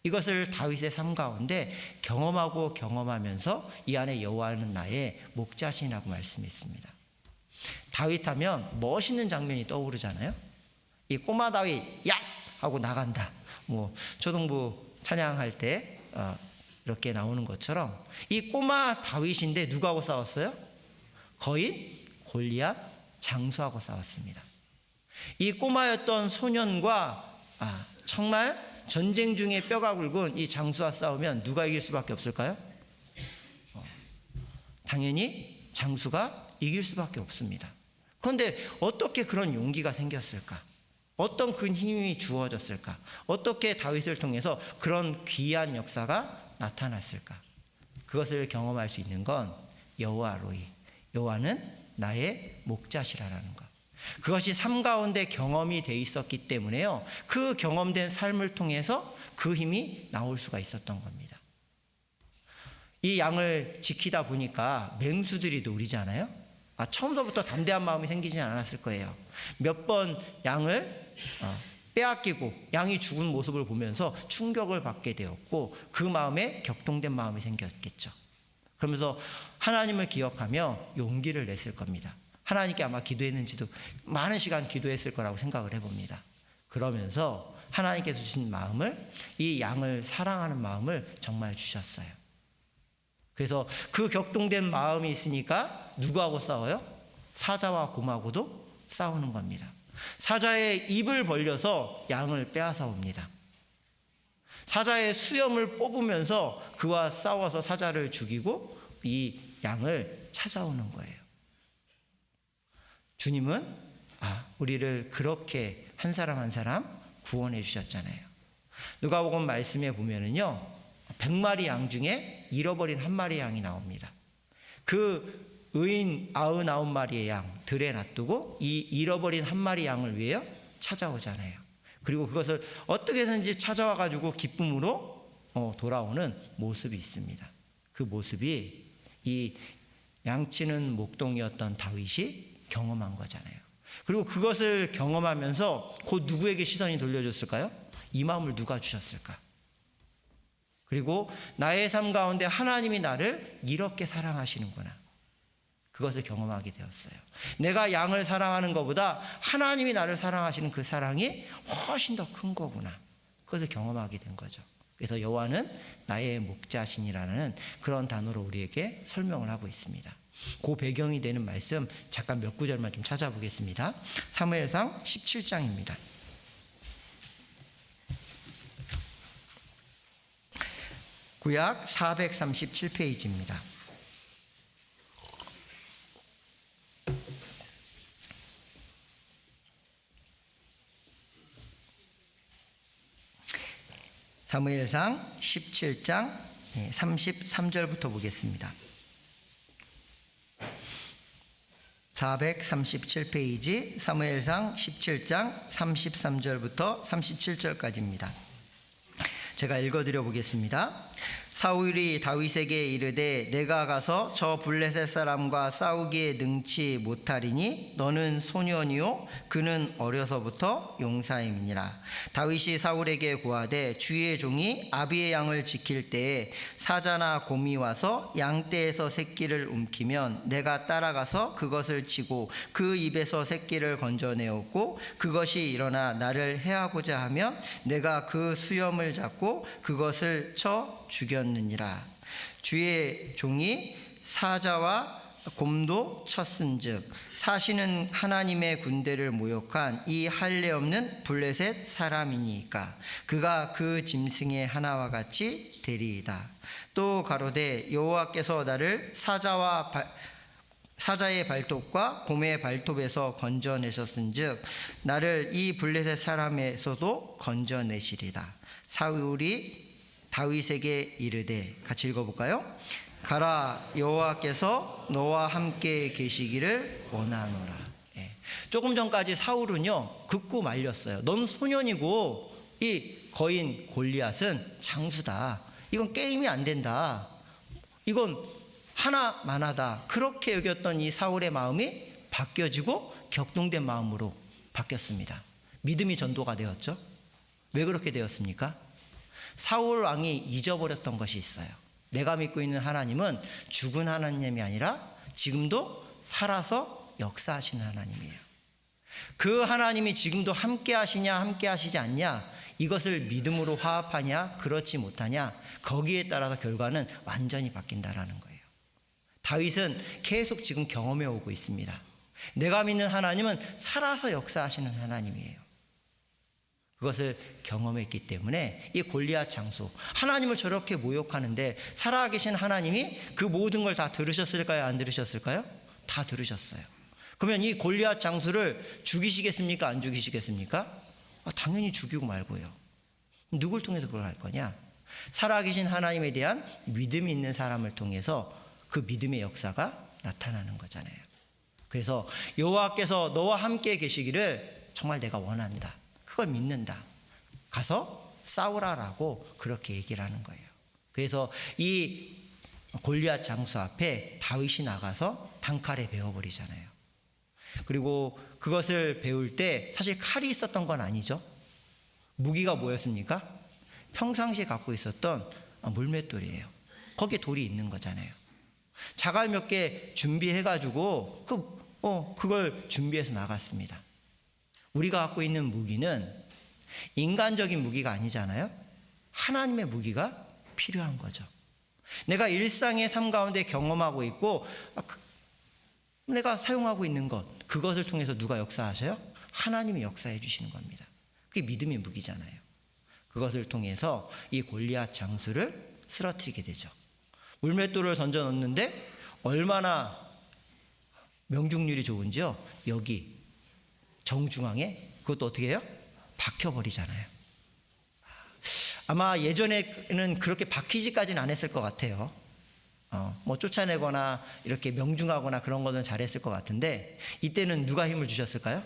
이것을 다윗의 삶 가운데 경험하고 경험하면서 이 안에 여호와는 나의 목자시라고 말씀했습니다. 다윗 하면 멋있는 장면이 떠오르잖아요. 이 꼬마 다윗 야! 하고 나간다. 초등부 찬양할 때 이렇게 나오는 것처럼 이 꼬마 다윗인데 누구하고 싸웠어요? 거인 골리앗 장수하고 싸웠습니다. 이 꼬마였던 소년과 정말 전쟁 중에 뼈가 굵은 이 장수와 싸우면 누가 이길 수밖에 없을까요? 당연히 장수가 이길 수밖에 없습니다. 그런데 어떻게 그런 용기가 생겼을까? 어떤 그 힘이 주어졌을까? 어떻게 다윗을 통해서 그런 귀한 역사가 나타났을까? 그것을 경험할 수 있는 건 여호와 로이, 여호와는 나의 목자시라는 것. 그것이 삶 가운데 경험이 돼 있었기 때문에요, 그 경험된 삶을 통해서 그 힘이 나올 수가 있었던 겁니다. 이 양을 지키다 보니까 맹수들이 노리잖아요. 처음부터 담대한 마음이 생기지 않았을 거예요. 몇 번 양을 빼앗기고 양이 죽은 모습을 보면서 충격을 받게 되었고, 그 마음에 격동된 마음이 생겼겠죠. 그러면서 하나님을 기억하며 용기를 냈을 겁니다. 하나님께 아마 기도했는지도, 많은 시간 기도했을 거라고 생각을 해봅니다. 그러면서 하나님께서 주신 마음을, 이 양을 사랑하는 마음을 정말 주셨어요. 그래서 그 격동된 마음이 있으니까 누구하고 싸워요? 사자와 곰하고도 싸우는 겁니다. 사자의 입을 벌려서 양을 빼앗아 옵니다. 사자의 수염을 뽑으면서 그와 싸워서 사자를 죽이고 이 양을 찾아오는 거예요. 주님은 우리를 그렇게 한 사람 한 사람 구원해 주셨잖아요. 누가복음 말씀에 보면은요, 100마리 양 중에 잃어버린 한 마리 양이 나옵니다. 그 의인 99마리의 양 들에 놔두고 이 잃어버린 한 마리 양을 위하여 찾아오잖아요. 그리고 그것을 어떻게든지 찾아와 가지고 기쁨으로 돌아오는 모습이 있습니다. 그 모습이 이 양치는 목동이었던 다윗이 경험한 거잖아요. 그리고 그것을 경험하면서 곧 누구에게 시선이 돌려졌을까요? 이 마음을 누가 주셨을까? 그리고 나의 삶 가운데 하나님이 나를 이렇게 사랑하시는구나. 그것을 경험하게 되었어요. 내가 양을 사랑하는 것보다 하나님이 나를 사랑하시는 그 사랑이 훨씬 더 큰 거구나. 그것을 경험하게 된 거죠. 그래서 여호와는 나의 목자시니라는 그런 단어로 우리에게 설명을 하고 있습니다. 그 배경이 되는 말씀 잠깐 몇 구절만 좀 찾아보겠습니다. 사무엘상 17장입니다. 구약 437페이지입니다. 사무엘상 17장 33절부터 보겠습니다. 437페이지 사무엘상 17장 33절부터 37절까지입니다. 제가 읽어드려 보겠습니다. 사울이 다윗에게 이르되 내가 가서 저 블레셋 사람과 싸우기에 능치 못하리니 너는 소년이요 그는 어려서부터 용사임이니라. 다윗이 사울에게 고하되 주의 종이 아비의 양을 지킬 때에 사자나 곰이 와서 양떼에서 새끼를 움키면 내가 따라가서 그것을 치고 그 입에서 새끼를 건져내었고 그것이 일어나 나를 해하고자 하면 내가 그 수염을 잡고 그것을 쳐 죽였느니라. 주의 종이 사자와 곰도 쳤은즉 사시는 하나님의 군대를 모욕한 이 할례 없는 블레셋 사람이니까 그가 그 짐승의 하나와 같이 되리이다. 또 가로되 여호와께서 나를 사자의 발톱과 곰의 발톱에서 건져내셨은즉 나를 이 블레셋 사람에서도 건져내시리다. 사울이 다윗에게 이르되 같이 읽어볼까요? 가라 여호와께서 너와 함께 계시기를 원하노라. 조금 전까지 사울은요 극구 말렸어요. 넌 소년이고 이 거인 골리앗은 장수다. 이건 게임이 안 된다. 이건 하나만하다. 그렇게 여겼던 이 사울의 마음이 바뀌어지고 격동된 마음으로 바뀌었습니다. 믿음이 전도가 되었죠. 왜 그렇게 되었습니까? 사울 왕이 잊어버렸던 것이 있어요. 내가 믿고 있는 하나님은 죽은 하나님이 아니라 지금도 살아서 역사하시는 하나님이에요. 그 하나님이 지금도 함께 하시냐 함께 하시지 않냐, 이것을 믿음으로 화합하냐 그렇지 못하냐, 거기에 따라서 결과는 완전히 바뀐다라는 거예요. 다윗은 계속 지금 경험해 오고 있습니다. 내가 믿는 하나님은 살아서 역사하시는 하나님이에요. 그것을 경험했기 때문에 이 골리앗 장수, 하나님을 저렇게 모욕하는데 살아계신 하나님이 그 모든 걸 다 들으셨을까요? 안 들으셨을까요? 다 들으셨어요. 그러면 이 골리앗 장수를 죽이시겠습니까? 안 죽이시겠습니까? 당연히 죽이고 말고요. 누굴 통해서 그걸 할 거냐? 살아계신 하나님에 대한 믿음이 있는 사람을 통해서 그 믿음의 역사가 나타나는 거잖아요. 그래서 여호와께서 너와 함께 계시기를 정말 내가 원한다. 그걸 믿는다. 가서 싸우라라고 그렇게 얘기를 하는 거예요. 그래서 이 골리앗 장수 앞에 다윗이 나가서 단칼에 베어버리잖아요. 그리고 그것을 배울 때 사실 칼이 있었던 건 아니죠. 무기가 뭐였습니까? 평상시에 갖고 있었던 물맷돌이에요. 거기에 돌이 있는 거잖아요. 자갈 몇 개 준비해가지고 그걸 준비해서 나갔습니다. 우리가 갖고 있는 무기는 인간적인 무기가 아니잖아요. 하나님의 무기가 필요한 거죠. 내가 일상의 삶 가운데 경험하고 있고 내가 사용하고 있는 것, 그것을 통해서 누가 역사하셔요? 하나님이 역사해 주시는 겁니다. 그게 믿음의 무기잖아요. 그것을 통해서 이 골리앗 장수를 쓰러뜨리게 되죠. 물맷돌을 던져 넣는데 얼마나 명중률이 좋은지요. 여기 정중앙에 그것도 어떻게 해요? 박혀버리잖아요. 아마 예전에는 그렇게 박히지까지는 안 했을 것 같아요. 뭐 쫓아내거나 이렇게 명중하거나 그런 거는 잘했을 것 같은데, 이때는 누가 힘을 주셨을까요?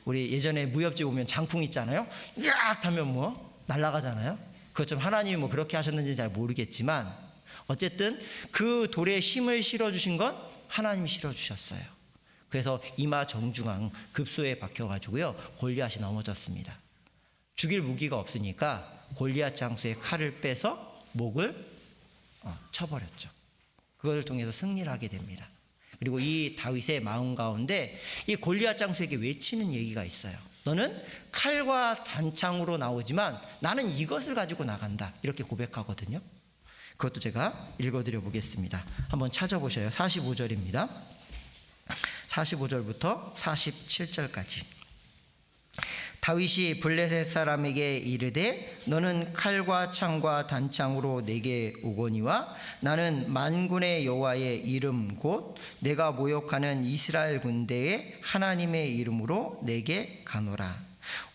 우리 예전에 무협지 보면 장풍 있잖아요. 으악 하면 뭐 날아가잖아요. 그것처럼 하나님이 뭐 그렇게 하셨는지 잘 모르겠지만, 어쨌든 그 돌에 힘을 실어주신 건 하나님이 실어주셨어요. 그래서 이마 정중앙 급소에 박혀가지고요, 골리앗이 넘어졌습니다. 죽일 무기가 없으니까 골리앗 장수의 칼을 빼서 목을 쳐버렸죠. 그것을 통해서 승리를 하게 됩니다. 그리고 이 다윗의 마음 가운데 이 골리앗 장수에게 외치는 얘기가 있어요. 너는 칼과 단창으로 나오지만 나는 이것을 가지고 나간다, 이렇게 고백하거든요. 그것도 제가 읽어드려 보겠습니다. 한번 찾아보셔요. 45절입니다. 45절부터 47절까지. 다윗이 블레셋 사람에게 이르되 너는 칼과 창과 단창으로 내게 오거니와 나는 만군의 여호와의 이름 곧 내가 모욕하는 이스라엘 군대의 하나님의 이름으로 내게 가노라.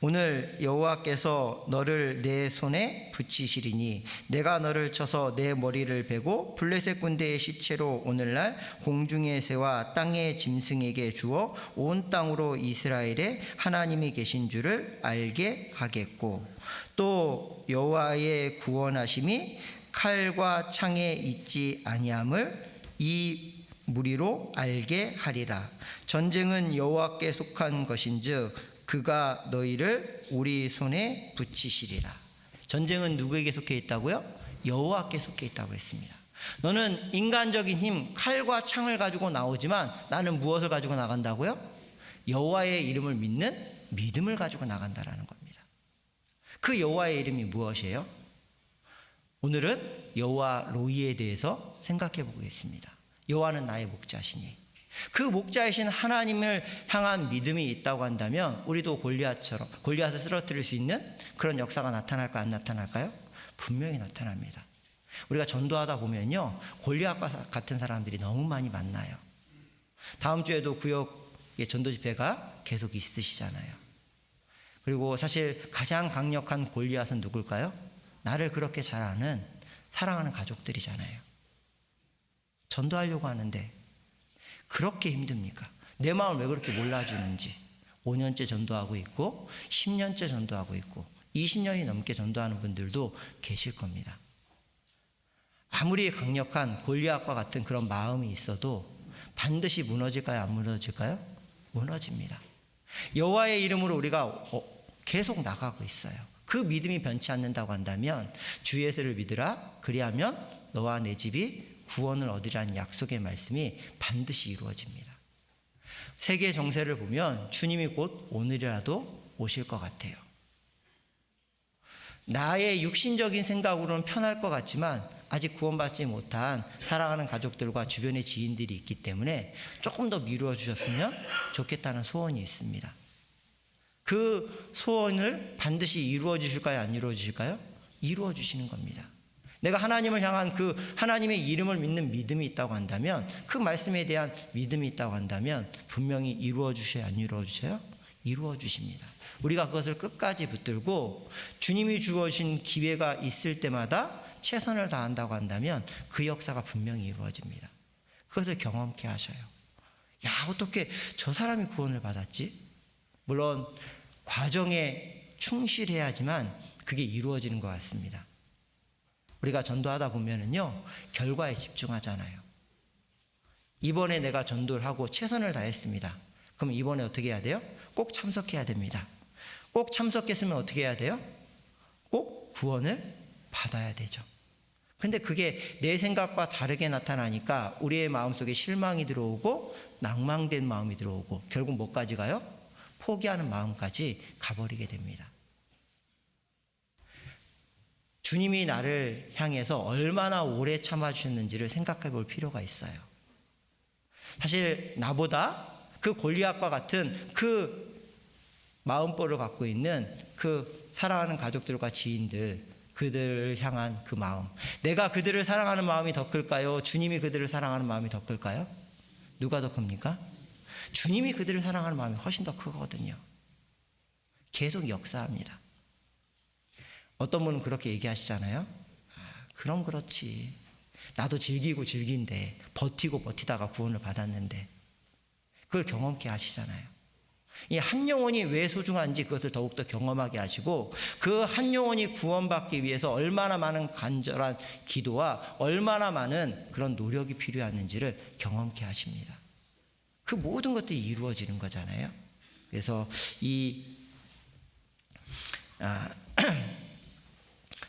오늘 여호와께서 너를 내 손에 붙이시리니 내가 너를 쳐서 내 머리를 베고 블레셋 군대의 시체로 오늘날 공중의 새와 땅의 짐승에게 주어 온 땅으로 이스라엘의 하나님이 계신 줄을 알게 하겠고, 또 여호와의 구원하심이 칼과 창에 있지 아니함을 이 무리로 알게 하리라. 전쟁은 여호와께 속한 것인즉 그가 너희를 우리 손에 붙이시리라. 전쟁은 누구에게 속해 있다고요? 여호와께 속해 있다고 했습니다. 너는 인간적인 힘, 칼과 창을 가지고 나오지만 나는 무엇을 가지고 나간다고요? 여호와의 이름을 믿는 믿음을 가지고 나간다라는 겁니다. 그 여호와의 이름이 무엇이에요? 오늘은 여호와 로이에 대해서 생각해 보겠습니다. 여호와는 나의 목자시니, 그 목자이신 하나님을 향한 믿음이 있다고 한다면 우리도 골리앗을 쓰러뜨릴 수 있는 그런 역사가 나타날까 안 나타날까요? 분명히 나타납니다. 우리가 전도하다 보면요, 골리앗과 같은 사람들이 너무 많이 만나요. 다음 주에도 구역의 전도 집회가 계속 있으시잖아요. 그리고 사실 가장 강력한 골리앗은 누굴까요? 나를 그렇게 잘 아는 사랑하는 가족들이잖아요. 전도하려고 하는데 그렇게 힘듭니까? 내 마음을 왜 그렇게 몰라주는지. 5년째 전도하고 있고 10년째 전도하고 있고 20년이 넘게 전도하는 분들도 계실 겁니다. 아무리 강력한 골리앗과 같은 그런 마음이 있어도 반드시 무너질까요? 안 무너질까요? 무너집니다. 여호와의 이름으로 우리가 계속 나가고 있어요. 그 믿음이 변치 않는다고 한다면 주 예수를 믿으라, 그리하면 너와 내 집이 구원을 얻으라는 약속의 말씀이 반드시 이루어집니다. 세계 정세를 보면 주님이 곧 오늘이라도 오실 것 같아요. 나의 육신적인 생각으로는 편할 것 같지만 아직 구원받지 못한 사랑하는 가족들과 주변의 지인들이 있기 때문에 조금 더 미루어 주셨으면 좋겠다는 소원이 있습니다. 그 소원을 반드시 이루어 주실까요? 안 이루어 주실까요? 이루어 주시는 겁니다. 내가 하나님을 향한 그 하나님의 이름을 믿는 믿음이 있다고 한다면, 그 말씀에 대한 믿음이 있다고 한다면 분명히 이루어 주셔야 안 이루어 주셔요? 이루어 주십니다. 우리가 그것을 끝까지 붙들고 주님이 주어진 기회가 있을 때마다 최선을 다한다고 한다면 그 역사가 분명히 이루어집니다. 그것을 경험케 하셔요. 야, 어떻게 저 사람이 구원을 받았지? 물론 과정에 충실해야지만 그게 이루어지는 것 같습니다. 우리가 전도하다 보면은요, 결과에 집중하잖아요. 이번에 내가 전도를 하고 최선을 다했습니다. 그럼 이번에 어떻게 해야 돼요? 꼭 참석해야 됩니다. 꼭 참석했으면 어떻게 해야 돼요? 꼭 구원을 받아야 되죠. 근데 그게 내 생각과 다르게 나타나니까 우리의 마음속에 실망이 들어오고 낭망된 마음이 들어오고 결국 뭐까지 가요? 포기하는 마음까지 가버리게 됩니다. 주님이 나를 향해서 얼마나 오래 참아주셨는지를 생각해 볼 필요가 있어요. 사실 나보다 그 골리앗과 같은 그 마음벌을 갖고 있는 그 사랑하는 가족들과 지인들, 그들을 향한 그 마음, 내가 그들을 사랑하는 마음이 더 클까요? 주님이 그들을 사랑하는 마음이 더 클까요? 누가 더 큽니까? 주님이 그들을 사랑하는 마음이 훨씬 더 크거든요. 계속 역사합니다. 어떤 분은 그렇게 얘기하시잖아요. 그럼 그렇지. 나도 즐기고 즐긴데 버티고 버티다가 구원을 받았는데, 그걸 경험케 하시잖아요. 이 한 영혼이 왜 소중한지 그것을 더욱더 경험하게 하시고, 그 한 영혼이 구원받기 위해서 얼마나 많은 간절한 기도와 얼마나 많은 그런 노력이 필요했는지를 경험케 하십니다. 그 모든 것들이 이루어지는 거잖아요. 그래서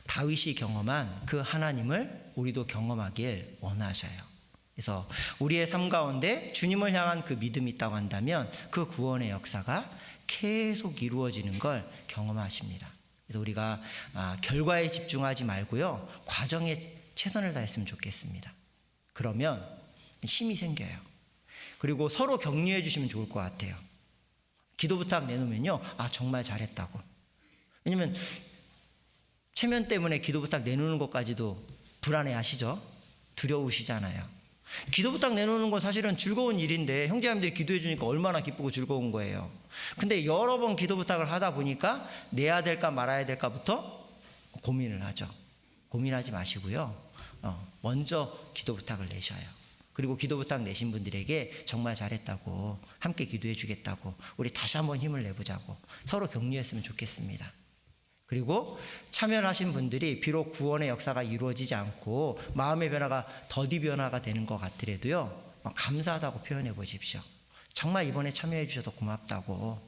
다윗이 경험한 그 하나님을 우리도 경험하길 원하셔요. 그래서 우리의 삶 가운데 주님을 향한 그 믿음이 있다고 한다면 그 구원의 역사가 계속 이루어지는 걸 경험하십니다. 그래서 우리가 결과에 집중하지 말고요, 과정에 최선을 다했으면 좋겠습니다. 그러면 힘이 생겨요. 그리고 서로 격려해 주시면 좋을 것 같아요. 기도 부탁 내놓으면요, 정말 잘했다고. 왜냐면 체면 때문에 기도 부탁 내놓는 것까지도 불안해 하시죠? 두려우시잖아요. 기도 부탁 내놓는 건 사실은 즐거운 일인데 형제자매들이 기도해 주니까 얼마나 기쁘고 즐거운 거예요. 근데 여러 번 기도 부탁을 하다 보니까 내야 될까 말아야 될까부터 고민을 하죠. 고민하지 마시고요, 먼저 기도 부탁을 내셔요. 그리고 기도 부탁 내신 분들에게 정말 잘했다고, 함께 기도해 주겠다고, 우리 다시 한번 힘을 내보자고 서로 격려했으면 좋겠습니다. 그리고 참여를 하신 분들이 비록 구원의 역사가 이루어지지 않고 마음의 변화가 더디 변화가 되는 것 같더라도요, 감사하다고 표현해 보십시오. 정말 이번에 참여해 주셔서 고맙다고,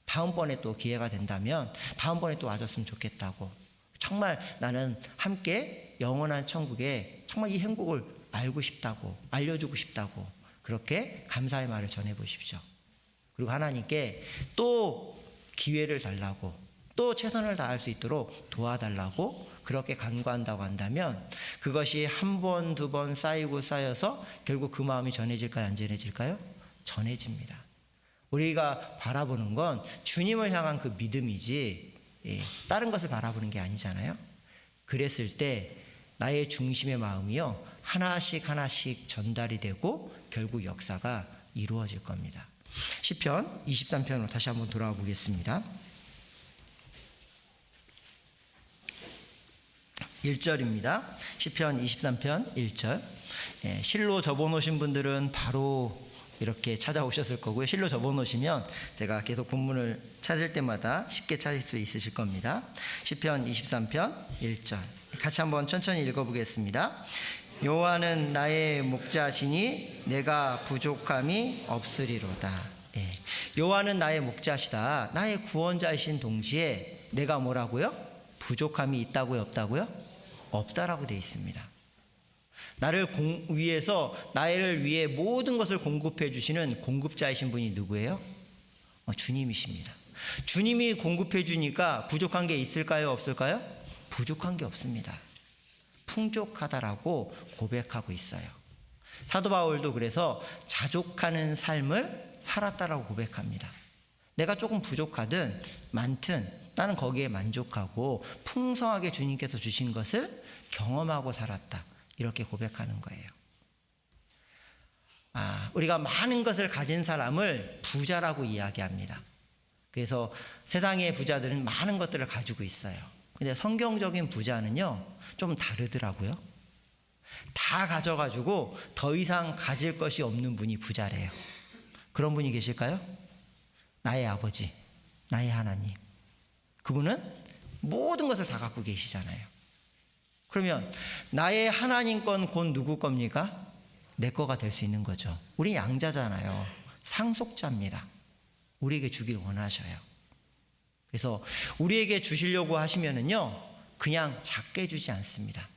다음번에 또 기회가 된다면 다음번에 또 와줬으면 좋겠다고, 정말 나는 함께 영원한 천국에 정말 이 행복을 알고 싶다고, 알려주고 싶다고, 그렇게 감사의 말을 전해 보십시오. 그리고 하나님께 또 기회를 달라고, 또 최선을 다할 수 있도록 도와달라고 그렇게 간구한다고 한다면 그것이 한 번, 두 번 쌓이고 쌓여서 결국 그 마음이 전해질까요? 안 전해질까요? 전해집니다. 우리가 바라보는 건 주님을 향한 그 믿음이지 다른 것을 바라보는 게 아니잖아요. 그랬을 때 나의 중심의 마음이요, 하나씩 하나씩 전달이 되고 결국 역사가 이루어질 겁니다. 시편 23편으로 다시 한번 돌아와 보겠습니다. 1절입니다. 시편 23편 1절. 실로 접어놓으신 분들은 바로 이렇게 찾아오셨을 거고요. 실로 접어놓으시면 제가 계속 본문을 찾을 때마다 쉽게 찾을 수 있으실 겁니다. 시편 23편 1절. 같이 한번 천천히 읽어보겠습니다. 여호와는 나의 목자시니 내가 부족함이 없으리로다. 여호와는 나의 목자시다. 나의 구원자이신 동시에 내가 뭐라고요? 부족함이 있다고요? 없다고요? 없다라고 되어 있습니다. 나를 위해 모든 것을 공급해 주시는 공급자이신 분이 누구예요? 주님이십니다. 주님이 공급해 주니까 부족한 게 있을까요? 없을까요? 부족한 게 없습니다. 풍족하다라고 고백하고 있어요. 사도 바울도 그래서 자족하는 삶을 살았다라고 고백합니다. 내가 조금 부족하든 많든 나는 거기에 만족하고 풍성하게 주님께서 주신 것을 경험하고 살았다, 이렇게 고백하는 거예요. 우리가 많은 것을 가진 사람을 부자라고 이야기합니다. 그래서 세상의 부자들은 많은 것들을 가지고 있어요. 근데 성경적인 부자는요, 좀 다르더라고요. 다 가져가지고 더 이상 가질 것이 없는 분이 부자래요. 그런 분이 계실까요? 나의 아버지, 나의 하나님. 그분은 모든 것을 다 갖고 계시잖아요. 그러면 나의 하나님 건 곧 누구 겁니까? 내 거가 될 수 있는 거죠. 우리 양자잖아요. 상속자입니다. 우리에게 주기를 원하셔요. 그래서 우리에게 주시려고 하시면은요, 그냥 작게 주지 않습니다.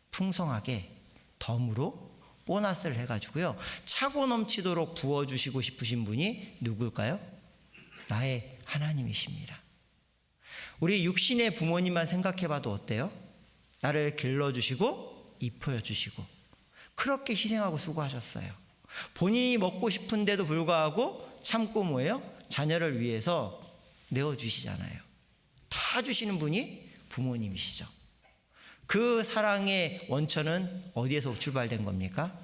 풍성하게 덤으로 보너스를 해가지고요, 차고 넘치도록 부어주시고 싶으신 분이 누굴까요? 나의 하나님이십니다. 우리 육신의 부모님만 생각해봐도 어때요? 나를 길러주시고 입혀주시고 그렇게 희생하고 수고하셨어요. 본인이 먹고 싶은데도 불구하고 참고 뭐예요? 자녀를 위해서 내어주시잖아요. 다 주시는 분이 부모님이시죠. 그 사랑의 원천은 어디에서 출발된 겁니까?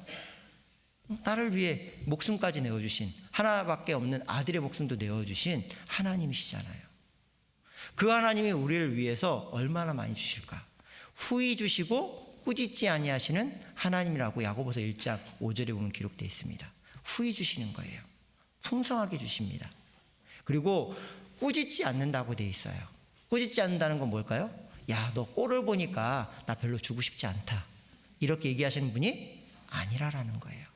나를 위해 목숨까지 내어주신, 하나밖에 없는 아들의 목숨도 내어주신 하나님이시잖아요. 그 하나님이 우리를 위해서 얼마나 많이 주실까? 후히 주시고 꾸짖지 아니하시는 하나님이라고 야고보서 1장 5절에 보면 기록되어 있습니다. 후히 주시는 거예요. 풍성하게 주십니다. 그리고 꾸짖지 않는다고 되어 있어요. 꾸짖지 않는다는 건 뭘까요? 야, 너 꼴을 보니까 나 별로 주고 싶지 않다, 이렇게 얘기하시는 분이 아니라라는 거예요.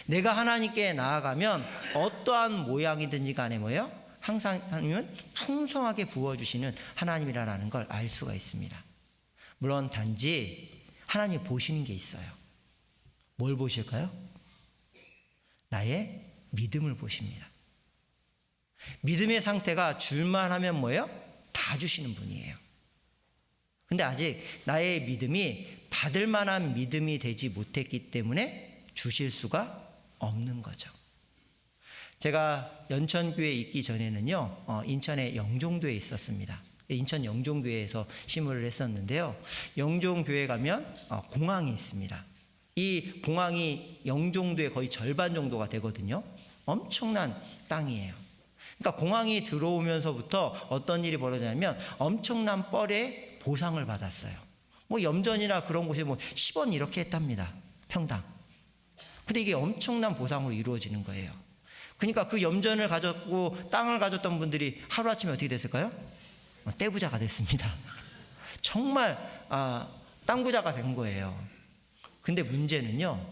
내가 하나님께 나아가면 어떠한 모양이든지 간에 뭐예요? 항상 하나님은 풍성하게 부어주시는 하나님이라는 걸 알 수가 있습니다. 물론 단지 하나님이 보시는 게 있어요. 뭘 보실까요? 나의 믿음을 보십니다. 믿음의 상태가 줄만 하면 뭐예요? 다 주시는 분이에요. 근데 아직 나의 믿음이 받을 만한 믿음이 되지 못했기 때문에 주실 수가 없는 거죠. 제가 연천교회에 있기 전에는요, 인천의 영종교회에 있었습니다. 인천 영종교회에서 심부를 했었는데요, 영종교회 가면 공항이 있습니다. 이 공항이 영종도의 거의 절반 정도가 되거든요. 엄청난 땅이에요. 그러니까 공항이 들어오면서부터 어떤 일이 벌어지냐면 엄청난 뻘의 보상을 받았어요. 뭐 염전이나 그런 곳에 뭐 10원 이렇게 했답니다, 평당. 근데 이게 엄청난 보상으로 이루어지는 거예요. 그러니까 그 염전을 가졌고 땅을 가졌던 분들이 하루아침에 어떻게 됐을까요? 떼부자가 됐습니다. 정말 땅부자가 된 거예요. 근데 문제는요,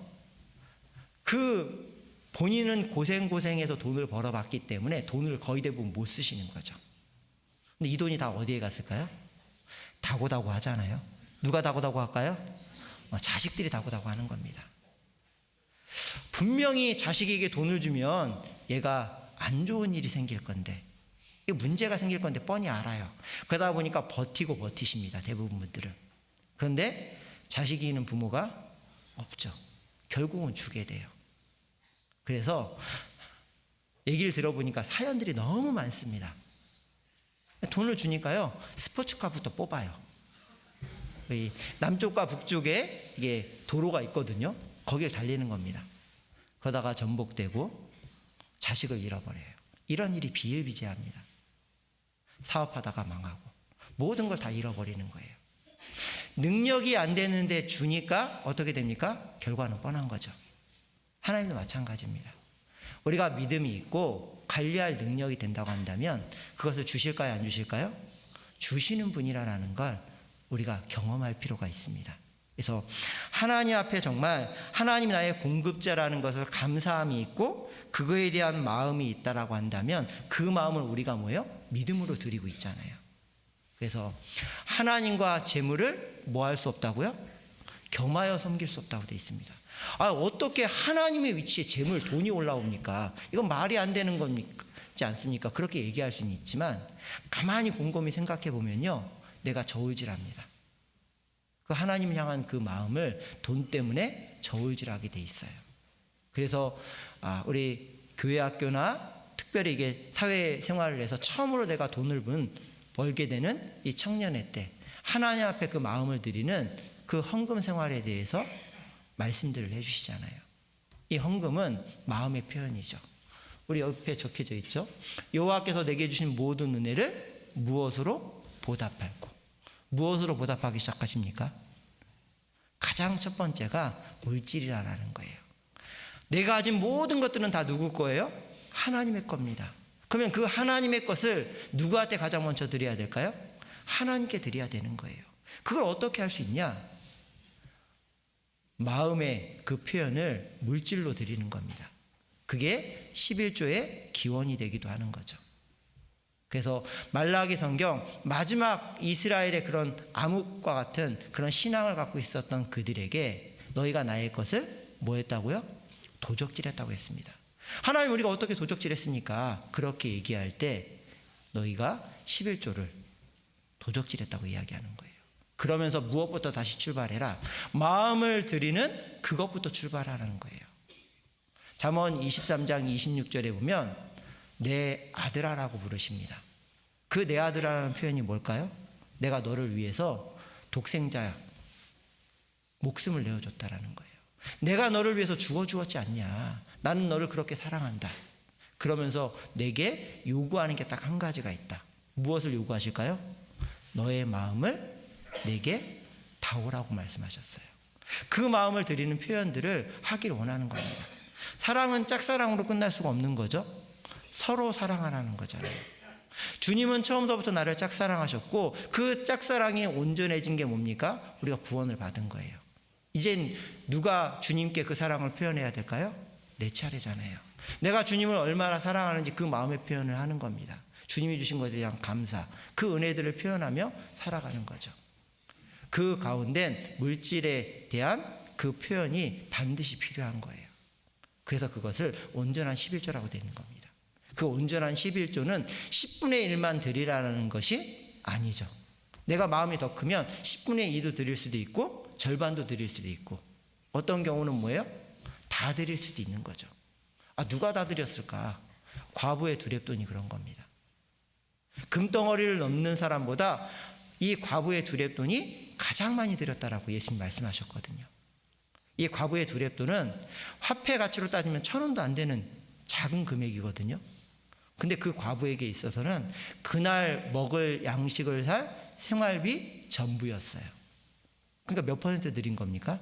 그 본인은 고생해서 돈을 벌어봤기 때문에 돈을 거의 대부분 못 쓰시는 거죠. 근데 이 돈이 다 어디에 갔을까요? 다고다고 하잖아요. 누가 다고다고 할까요? 자식들이 다고다고 하는 겁니다. 분명히 자식에게 돈을 주면 얘가 안 좋은 일이 생길 건데, 문제가 생길 건데 뻔히 알아요. 그러다 보니까 버티십니다, 대부분 분들은. 그런데 자식이 있는 부모가 없죠. 결국은 주게 돼요. 그래서 얘기를 들어보니까 사연들이 너무 많습니다. 돈을 주니까요, 스포츠카부터 뽑아요. 남쪽과 북쪽에 이게 도로가 있거든요. 거기를 달리는 겁니다. 그러다가 전복되고 자식을 잃어버려요. 이런 일이 비일비재합니다. 사업하다가 망하고 모든 걸 다 잃어버리는 거예요. 능력이 안 되는데 주니까 어떻게 됩니까? 결과는 뻔한 거죠. 하나님도 마찬가지입니다. 우리가 믿음이 있고 관리할 능력이 된다고 한다면 그것을 주실까요, 안 주실까요? 주시는 분이라는 걸 우리가 경험할 필요가 있습니다. 그래서 하나님 앞에 정말 하나님이 나의 공급자라는 것을 감사함이 있고 그거에 대한 마음이 있다라고 한다면 그 마음을 우리가 뭐예요? 믿음으로 드리고 있잖아요. 그래서 하나님과 재물을 뭐 할 수 없다고요? 겸하여 섬길 수 없다고 되어 있습니다. 어떻게 하나님의 위치에 재물, 돈이 올라옵니까? 이건 말이 안 되는 거지 않습니까? 그렇게 얘기할 수는 있지만 가만히 곰곰이 생각해 보면요, 내가 저울질합니다. 그 하나님을 향한 그 마음을 돈 때문에 저울질하게 돼 있어요. 그래서 우리 교회 학교나 특별히 이게 사회생활을 해서 처음으로 내가 돈을 벌게 되는 이 청년회 때 하나님 앞에 그 마음을 드리는 그 헌금 생활에 대해서 말씀들을 해주시잖아요. 이 헌금은 마음의 표현이죠. 우리 옆에 적혀져 있죠. 여호와께서 내게 주신 모든 은혜를 무엇으로 보답할꼬. 무엇으로 보답하기 시작하십니까? 가장 첫 번째가 물질이라는 거예요. 내가 가진 모든 것들은 다 누구 거예요? 하나님의 겁니다. 그러면 그 하나님의 것을 누구한테 가장 먼저 드려야 될까요? 하나님께 드려야 되는 거예요. 그걸 어떻게 할 수 있냐? 마음의 그 표현을 물질로 드리는 겁니다. 그게 11조의 기원이 되기도 하는 거죠. 그래서 말라기 성경 마지막 이스라엘의 그런 암흑과 같은 그런 신앙을 갖고 있었던 그들에게 너희가 나의 것을 뭐 했다고요? 도적질했다고 했습니다. 하나님 우리가 어떻게 도적질했습니까? 그렇게 얘기할 때 너희가 11조를 도적질했다고 이야기하는 거예요. 그러면서 무엇부터 다시 출발해라. 마음을 드리는 그것부터 출발하라는 거예요. 잠언 23장 26절에 보면 내 아들아라고 부르십니다. 그 내 아들아라는 표현이 뭘까요? 내가 너를 위해서 독생자 목숨을 내어줬다라는 거예요. 내가 너를 위해서 죽었지 않냐. 나는 너를 그렇게 사랑한다. 그러면서 내게 요구하는 게 딱 한 가지가 있다. 무엇을 요구하실까요? 너의 마음을 내게 다오라고 말씀하셨어요. 그 마음을 드리는 표현들을 하길 원하는 겁니다. 사랑은 짝사랑으로 끝날 수가 없는 거죠. 서로 사랑하라는 거잖아요. 주님은 처음부터 나를 짝사랑하셨고 그 짝사랑이 온전해진 게 뭡니까? 우리가 구원을 받은 거예요. 이젠 누가 주님께 그 사랑을 표현해야 될까요? 내 차례잖아요. 내가 주님을 얼마나 사랑하는지 그 마음의 표현을 하는 겁니다. 주님이 주신 것에 대한 감사, 그 은혜들을 표현하며 살아가는 거죠. 그 가운데 물질에 대한 그 표현이 반드시 필요한 거예요. 그래서 그것을 온전한 11조라고 되는 겁니다. 그 온전한 11조는 10분의 1만 드리라는 것이 아니죠. 내가 마음이 더 크면 10분의 2도 드릴 수도 있고 절반도 드릴 수도 있고, 어떤 경우는 뭐예요? 다 드릴 수도 있는 거죠. 누가 다 드렸을까? 과부의 두렙돈이 그런 겁니다. 금덩어리를 넘는 사람보다 이 과부의 두렙돈이 가장 많이 드렸다라고 예수님 말씀하셨거든요. 이 과부의 두렙돈은 화폐 가치로 따지면 1,000원도 안 되는 작은 금액이거든요. 근데 그 과부에게 있어서는 그날 먹을 양식을 살 생활비 전부였어요. 그러니까 몇 퍼센트 드린 겁니까?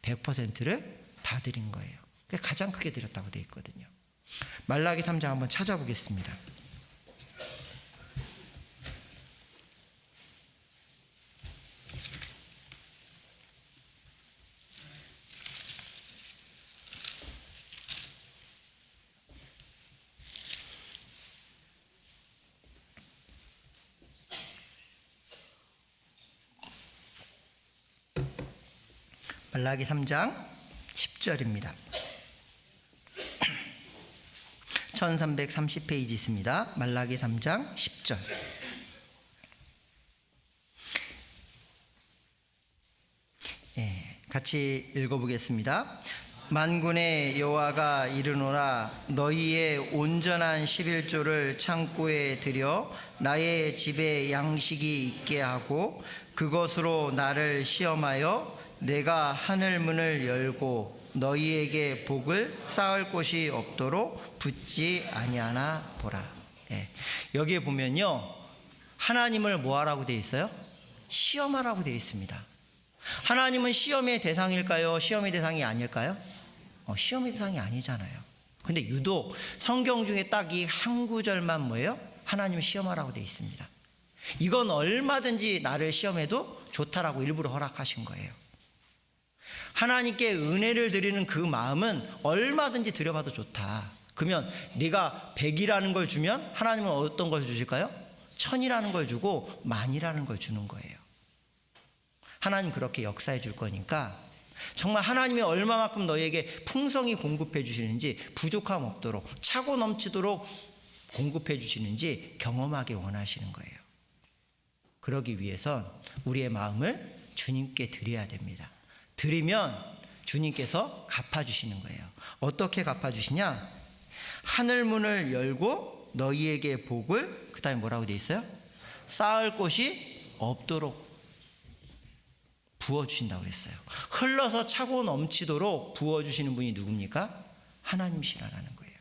100%를 다 드린 거예요. 그러니까 가장 크게 드렸다고 되어 있거든요. 말라기 3장 한번 찾아보겠습니다. 말라기 3장 10절입니다. 1330페이지 있습니다. 말라기 3장 10절. 같이 읽어보겠습니다. 만군의 여호와가 이르노라, 너희의 온전한 11조를 창고에 들여 나의 집에 양식이 있게 하고 그것으로 나를 시험하여 내가 하늘 문을 열고 너희에게 복을 쌓을 곳이 없도록 붙지 아니하나 보라. 여기에 보면요, 하나님을 뭐하라고 되어 있어요? 시험하라고 되어 있습니다. 하나님은 시험의 대상일까요? 시험의 대상이 아닐까요? 시험의 대상이 아니잖아요. 근데 유독 성경 중에 딱 이 한 구절만 뭐예요? 하나님 시험하라고 되어 있습니다. 이건 얼마든지 나를 시험해도 좋다라고 일부러 허락하신 거예요. 하나님께 은혜를 드리는 그 마음은 얼마든지 드려봐도 좋다. 그러면 네가 100이라는 걸 주면 하나님은 어떤 걸 주실까요? 1000이라는 걸 주고 10,000이라는 걸 주는 거예요. 하나님 그렇게 역사해 줄 거니까 정말 하나님이 얼마만큼 너희에게 풍성히 공급해 주시는지, 부족함 없도록 차고 넘치도록 공급해 주시는지 경험하기 원하시는 거예요. 그러기 위해선 우리의 마음을 주님께 드려야 됩니다. 드리면 주님께서 갚아주시는 거예요. 어떻게 갚아주시냐? 하늘문을 열고 너희에게 복을, 그 다음에 뭐라고 되어 있어요? 쌓을 곳이 없도록 부어주신다고 그랬어요. 흘러서 차고 넘치도록 부어주시는 분이 누굽니까? 하나님이시라는 거예요.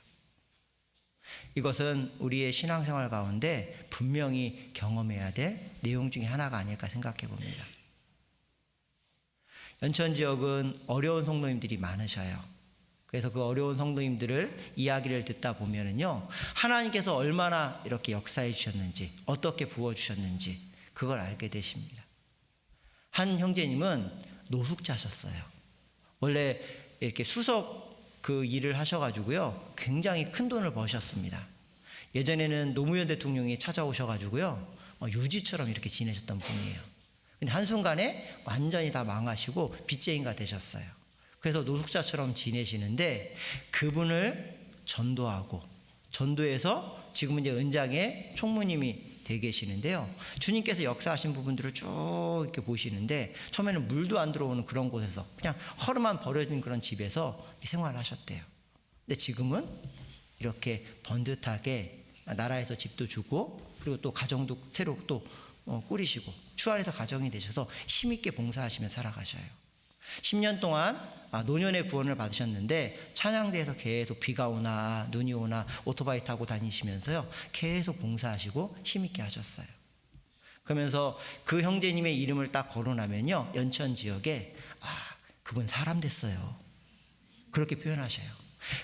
이것은 우리의 신앙생활 가운데 분명히 경험해야 될 내용 중에 하나가 아닐까 생각해 봅니다. 연천 지역은 어려운 성도님들이 많으셔요. 그래서 그 어려운 성도님들을 이야기를 듣다 보면은요, 하나님께서 얼마나 이렇게 역사해 주셨는지, 어떻게 부어주셨는지 그걸 알게 되십니다. 한 형제님은 노숙자셨어요. 원래 이렇게 수석 그 일을 하셔가지고요, 굉장히 큰 돈을 버셨습니다. 예전에는 노무현 대통령이 찾아오셔가지고요, 유지처럼 이렇게 지내셨던 분이에요. 근데 한순간에 완전히 다 망하시고 빚쟁이가 되셨어요. 그래서 노숙자처럼 지내시는데 그분을 전도하고, 전도해서 지금은 이제 은장의 총무님이 되 계시는데요, 주님께서 역사하신 부분들을 쭉 이렇게 보시는데 처음에는 물도 안 들어오는 그런 곳에서 그냥 허름한 버려진 그런 집에서 생활을 하셨대요. 근데 지금은 이렇게 번듯하게 나라에서 집도 주고, 그리고 또 가정도 새로 또 꾸리시고 추 안에서 가정이 되셔서 힘있게 봉사하시며 살아가셔요. 10년 동안 노년의 구원을 받으셨는데 찬양대에서 계속 비가 오나 눈이 오나 오토바이 타고 다니시면서요 계속 봉사하시고 힘있게 하셨어요. 그러면서 그 형제님의 이름을 딱 거론하면요 연천 지역에 그분 사람 됐어요. 그렇게 표현하셔요.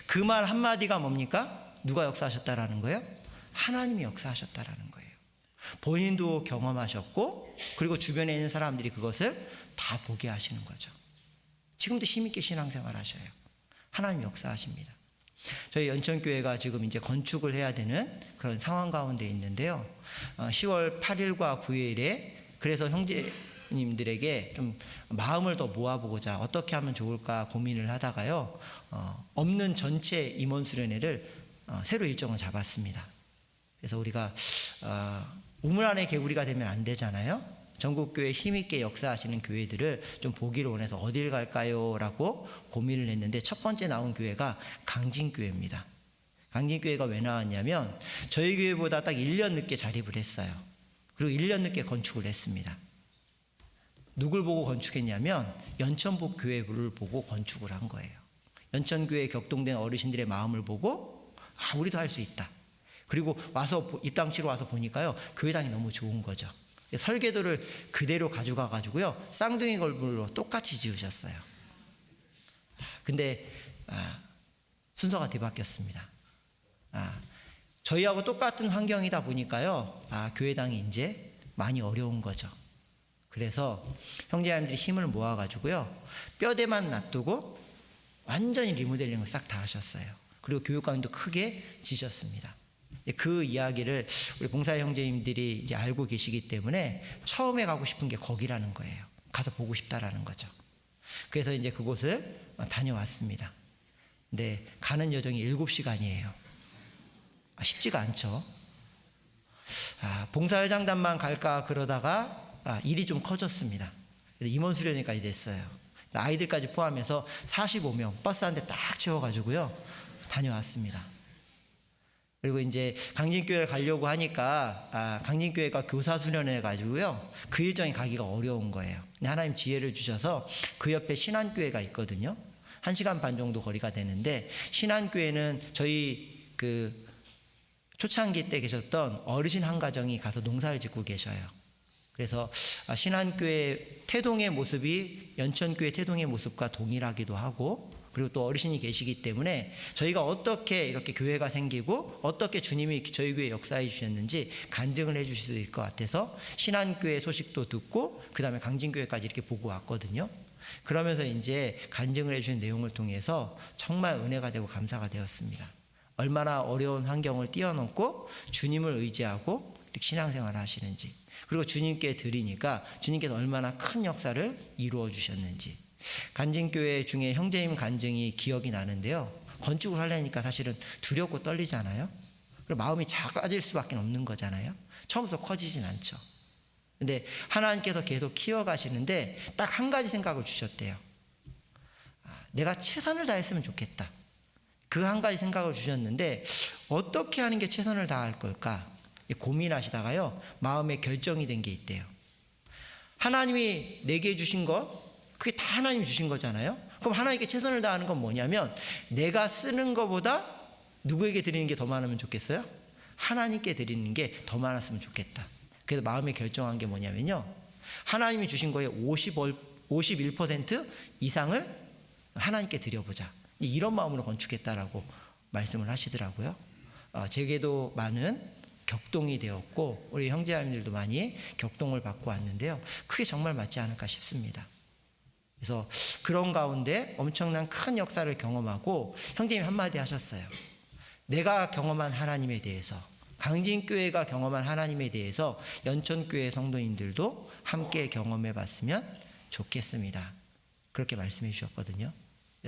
그 말 한마디가 뭡니까? 누가 역사하셨다라는 거예요? 하나님이 역사하셨다라는 거예요. 본인도 경험하셨고 그리고 주변에 있는 사람들이 그것을 다 보게 하시는 거죠. 지금도 힘있게 신앙생활 하셔요. 하나님 역사하십니다. 저희 연천교회가 지금 이제 건축을 해야 되는 그런 상황 가운데 있는데요. 10월 8일과 9일에 그래서 형제님들에게 좀 마음을 더 모아보고자 어떻게 하면 좋을까 고민을 하다가요. 없는 전체 임원 수련회를 새로 일정을 잡았습니다. 그래서 우리가 우물 안에 개구리가 되면 안 되잖아요. 전국교회 힘있게 역사하시는 교회들을 좀 보기를 원해서 어딜 갈까요? 라고 고민을 했는데 첫 번째 나온 교회가 강진교회입니다. 강진교회가 왜 나왔냐면 저희 교회보다 딱 1년 늦게 자립을 했어요. 그리고 1년 늦게 건축을 했습니다. 누굴 보고 건축했냐면 연천북 교회를 보고 건축을 한 거예요. 연천교회에 격동된 어르신들의 마음을 보고 우리도 할 수 있다. 그리고 와서 입당치러 와서 보니까요 교회당이 너무 좋은 거죠. 설계도를 그대로 가져가 가지고요 쌍둥이 건물로 똑같이 지으셨어요. 근데 순서가 뒤바뀌었습니다. 저희하고 똑같은 환경이다 보니까요 교회당이 이제 많이 어려운 거죠. 그래서 형제자매들이 힘을 모아 가지고요 뼈대만 놔두고 완전히 리모델링을 싹 다 하셨어요. 그리고 교육관도 크게 지셨습니다. 그 이야기를 우리 봉사 형제님들이 이제 알고 계시기 때문에 처음에 가고 싶은 게 거기라는 거예요. 가서 보고 싶다라는 거죠. 그래서 이제 그곳을 다녀왔습니다. 근데 가는 여정이 7시간이에요. 쉽지가 않죠. 봉사회장단만 갈까 그러다가 일이 좀 커졌습니다. 임원 수련회까지 됐어요. 아이들까지 포함해서 45명 버스 한 대 딱 채워가지고요 다녀왔습니다. 그리고 이제 강진교회를 가려고 하니까 강진교회가 교사 수련회 가지고요 그 일정이 가기가 어려운 거예요. 근데 하나님 지혜를 주셔서 그 옆에 신안교회가 있거든요. 1시간 반 정도 거리가 되는데 신안교회는 저희 그 초창기 때 계셨던 어르신 한 가정이 가서 농사를 짓고 계셔요. 그래서 신안교회 태동의 모습이 연천교회 태동의 모습과 동일하기도 하고 그리고 또 어르신이 계시기 때문에 저희가 어떻게 이렇게 교회가 생기고 어떻게 주님이 저희 교회에 역사해 주셨는지 간증을 해 주실 수 있을 것 같아서 신안교회 소식도 듣고 그 다음에 강진교회까지 이렇게 보고 왔거든요. 그러면서 이제 간증을 해 주신 내용을 통해서 정말 은혜가 되고 감사가 되었습니다. 얼마나 어려운 환경을 뛰어넘고 주님을 의지하고 이렇게 신앙생활을 하시는지 그리고 주님께 드리니까 주님께서 얼마나 큰 역사를 이루어 주셨는지 간증교회 중에 형제님 간증이 기억이 나는데요. 건축을 하려니까 사실은 두렵고 떨리잖아요. 그리고 마음이 작아질 수밖에 없는 거잖아요. 처음부터 커지진 않죠. 근데 하나님께서 계속 키워가시는데 딱 한 가지 생각을 주셨대요. 내가 최선을 다했으면 좋겠다. 그 한 가지 생각을 주셨는데 어떻게 하는 게 최선을 다할 걸까 고민하시다가요 마음에 결정이 된 게 있대요. 하나님이 내게 주신 것 그게 다 하나님이 주신 거잖아요. 그럼 하나님께 최선을 다하는 건 뭐냐면 내가 쓰는 것보다 누구에게 드리는 게 더 많으면 좋겠어요? 하나님께 드리는 게 더 많았으면 좋겠다. 그래서 마음에 결정한 게 뭐냐면요 하나님이 주신 거에 51% 이상을 하나님께 드려보자. 이런 마음으로 건축했다라고 말씀을 하시더라고요. 제게도 많은 격동이 되었고 우리 형제자매들도 많이 격동을 받고 왔는데요. 그게 정말 맞지 않을까 싶습니다. 그래서 그런 가운데 엄청난 큰 역사를 경험하고 형제님이 한마디 하셨어요. 내가 경험한 하나님에 대해서 강진교회가 경험한 하나님에 대해서 연천교회 성도님들도 함께 경험해 봤으면 좋겠습니다. 그렇게 말씀해 주셨거든요.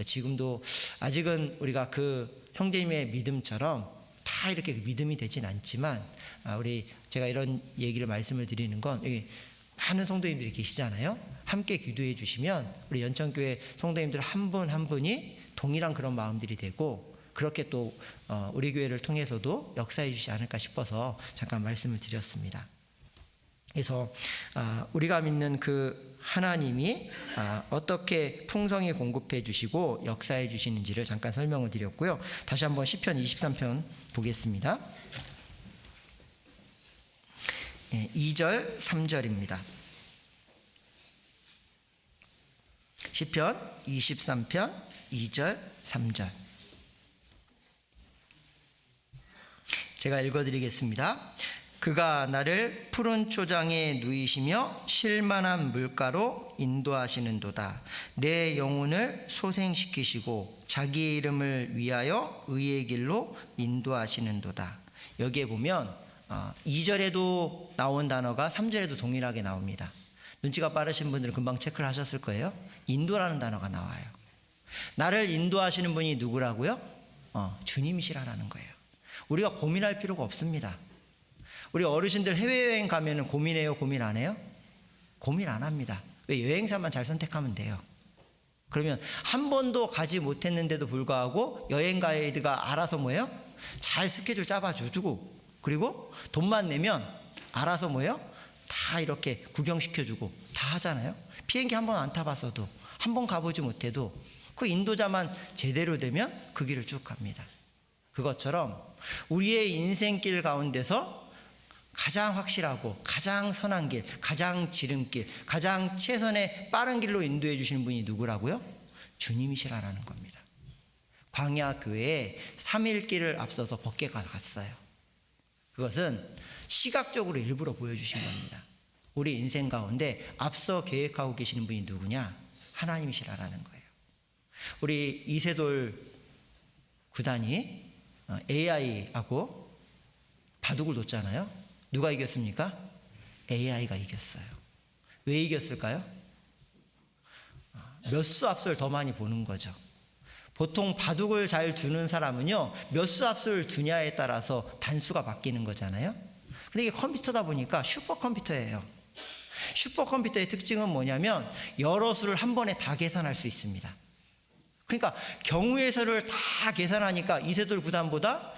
지금도 아직은 우리가 그 형제님의 믿음처럼 다 이렇게 믿음이 되진 않지만 제가 이런 얘기를 말씀을 드리는 건 여기 많은 성도님들이 계시잖아요. 함께 기도해 주시면 우리 연천교회 성도님들 한 분 한 분이 동일한 그런 마음들이 되고 그렇게 또 우리 교회를 통해서도 역사해 주시지 않을까 싶어서 잠깐 말씀을 드렸습니다. 그래서 우리가 믿는 그 하나님이 어떻게 풍성히 공급해 주시고 역사해 주시는지를 잠깐 설명을 드렸고요. 다시 한번 시편 23편 보겠습니다. 2절 3절입니다. 시편 23편 2절 3절 제가 읽어드리겠습니다. 그가 나를 푸른 초장에 누이시며 쉴만한 물가로 인도하시는도다. 내 영혼을 소생시키시고 자기의 이름을 위하여 의의 길로 인도하시는도다. 여기에 보면 2절에도 나온 단어가 3절에도 동일하게 나옵니다. 눈치가 빠르신 분들은 금방 체크를 하셨을 거예요. 인도라는 단어가 나와요. 나를 인도하시는 분이 누구라고요? 주님이시라는 거예요. 우리가 고민할 필요가 없습니다. 우리 어르신들 해외여행 가면 고민해요? 고민 안 해요? 고민 안 합니다. 왜? 여행사만 잘 선택하면 돼요. 그러면 한 번도 가지 못했는데도 불구하고 여행 가이드가 알아서 뭐예요? 잘 스케줄 잡아주고, 그리고 돈만 내면 알아서 뭐예요? 다 이렇게 구경시켜주고 다 하잖아요. 비행기 한 번 안 타봤어도, 한 번 가보지 못해도 그 인도자만 제대로 되면 그 길을 쭉 갑니다. 그것처럼 우리의 인생길 가운데서 가장 확실하고 가장 선한 길, 가장 지름길, 가장 최선의 빠른 길로 인도해 주시는 분이 누구라고요? 주님이시라는 겁니다. 광야 교회에 3일 길을 앞서서 법궤가 갔어요. 그것은 시각적으로 일부러 보여주신 겁니다. 우리 인생 가운데 앞서 계획하고 계시는 분이 누구냐? 하나님이시라는 거예요. 우리 이세돌 구단이 AI하고 바둑을 뒀잖아요. 누가 이겼습니까? AI가 이겼어요. 왜 이겼을까요? 몇 수 앞을 더 많이 보는 거죠. 보통 바둑을 잘 두는 사람은요, 몇 수 앞을 두냐에 따라서 단수가 바뀌는 거잖아요. 근데 이게 컴퓨터다 보니까 슈퍼컴퓨터예요. 슈퍼컴퓨터의 특징은 뭐냐면 여러 수를 한 번에 다 계산할 수 있습니다. 그러니까 경우의 수를 다 계산하니까 이세돌 구단보다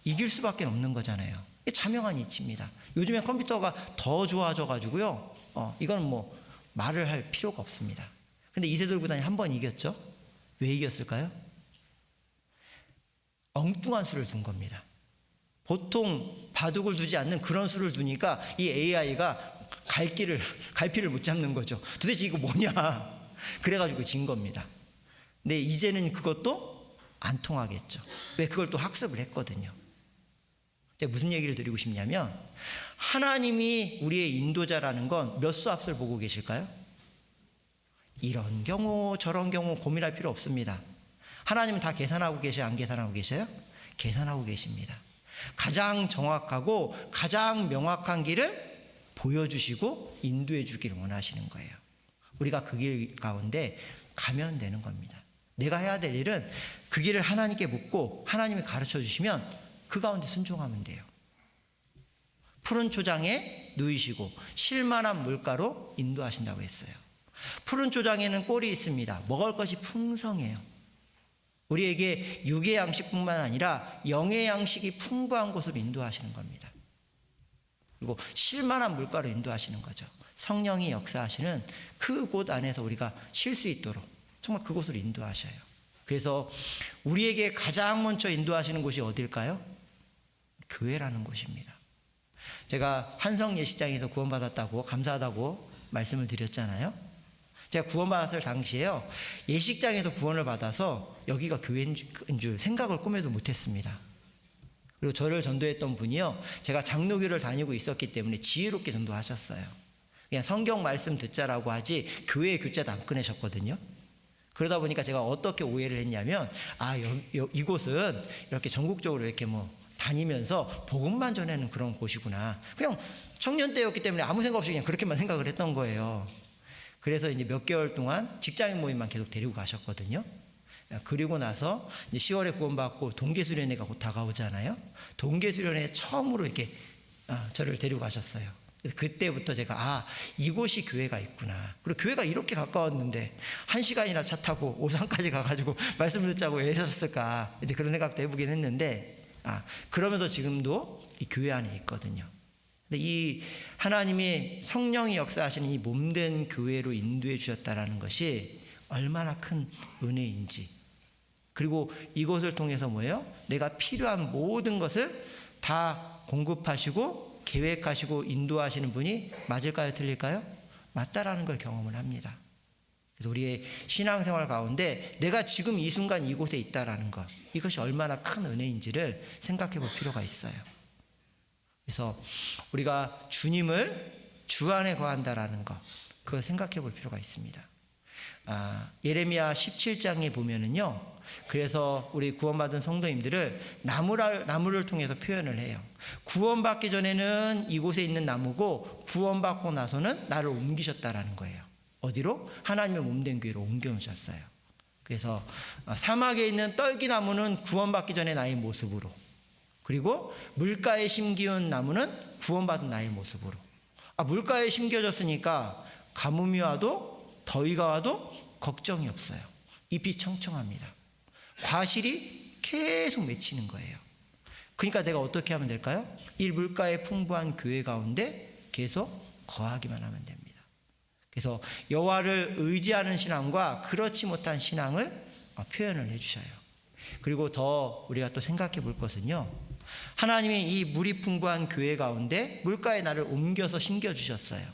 이길 수밖에 없는 거잖아요. 이게 자명한 이치입니다. 요즘에 컴퓨터가 더 좋아져 가지고요, 이건 뭐 말을 할 필요가 없습니다. 근데 이세돌 구단이 한 번 이겼죠. 왜 이겼을까요? 엉뚱한 수를 둔 겁니다. 보통 바둑을 두지 않는 그런 수를 두니까 이 AI가 갈피를 못 잡는 거죠. 도대체 이거 뭐냐? 그래가지고 진 겁니다. 근데 이제는 그것도 안 통하겠죠. 왜? 그걸 또 학습을 했거든요. 제가 무슨 얘기를 드리고 싶냐면, 하나님이 우리의 인도자라는 건 몇 수 앞을 보고 계실까요? 이런 경우 저런 경우 고민할 필요 없습니다. 하나님은 다 계산하고 계셔요? 안 계산하고 계셔요? 계산하고 계십니다. 가장 정확하고 가장 명확한 길을 보여주시고 인도해 주길 원하시는 거예요. 우리가 그 길 가운데 가면 되는 겁니다. 내가 해야 될 일은 그 길을 하나님께 묻고 하나님이 가르쳐 주시면 그 가운데 순종하면 돼요. 푸른 초장에 누이시고 쉴만한 물가로 인도하신다고 했어요. 푸른 초장에는 꼴이 있습니다. 먹을 것이 풍성해요. 우리에게 육의 양식뿐만 아니라 영의 양식이 풍부한 곳으로 인도하시는 겁니다. 그리고 쉴만한 물가로 인도하시는 거죠. 성령이 역사하시는 그곳 안에서 우리가 쉴 수 있도록 정말 그곳으로 인도하셔요. 그래서 우리에게 가장 먼저 인도하시는 곳이 어딜까요? 교회라는 곳입니다. 제가 한성 예식장에서 구원받았다고 감사하다고 말씀을 드렸잖아요. 제가 구원받았을 당시에요, 예식장에서 구원을 받아서 여기가 교회인 줄 생각을 꿈에도 못했습니다. 그리고 저를 전도했던 분이요, 제가 장로교를 다니고 있었기 때문에 지혜롭게 전도하셨어요. 그냥 성경 말씀 듣자라고 하지 교회의 교자도 안 꺼내셨거든요. 그러다 보니까 제가 어떻게 오해를 했냐면, 이곳은 이렇게 전국적으로 이렇게 뭐 다니면서 복음만 전하는 그런 곳이구나. 그냥 청년 때였기 때문에 아무 생각 없이 그냥 그렇게만 생각을 했던 거예요. 그래서 이제 몇 개월 동안 직장인 모임만 계속 데리고 가셨거든요. 그리고 나서 이제 10월에 구원받고 동계수련회가 곧 다가오잖아요. 동계수련회 처음으로 이렇게 저를 데리고 가셨어요. 그래서 그때부터 제가 이곳이 교회가 있구나. 그리고 교회가 이렇게 가까웠는데 1시간이나 차 타고 오산까지 가가지고 말씀을 듣자고 왜 하셨을까, 이제 그런 생각도 해보긴 했는데, 그러면서 지금도 이 교회 안에 있거든요. 근데 이 하나님이 성령이 역사하시는 이 몸된 교회로 인도해 주셨다라는 것이 얼마나 큰 은혜인지, 그리고 이것을 통해서 뭐예요? 내가 필요한 모든 것을 다 공급하시고 계획하시고 인도하시는 분이 맞을까요? 틀릴까요? 맞다라는 걸 경험을 합니다. 그래서 우리의 신앙생활 가운데 내가 지금 이 순간 이곳에 있다라는 것, 이것이 얼마나 큰 은혜인지를 생각해 볼 필요가 있어요. 그래서 우리가 주님을 주 안에 거한다라는 것, 그걸 생각해 볼 필요가 있습니다. 예레미야 17장에 보면은요, 그래서 우리 구원받은 성도님들을 나무를 통해서 표현을 해요. 구원받기 전에는 이곳에 있는 나무고 구원받고 나서는 나를 옮기셨다라는 거예요. 어디로? 하나님의 몸된 교회로 옮겨 놓으셨어요. 그래서 사막에 있는 떨기나무는 구원받기 전에 나의 모습으로, 그리고 물가에 심기운 나무는 구원받은 나의 모습으로. 물가에 심겨졌으니까 가뭄이 와도 더위가 와도 걱정이 없어요. 잎이 청청합니다. 과실이 계속 맺히는 거예요. 그러니까 내가 어떻게 하면 될까요? 이 물가에 풍부한 교회 가운데 계속 거하기만 하면 됩니다. 그래서 여호와를 의지하는 신앙과 그렇지 못한 신앙을 표현을 해주셔요. 그리고 더 우리가 또 생각해 볼 것은요, 하나님이 이 물이 풍부한 교회 가운데 물가에 나를 옮겨서 심겨주셨어요.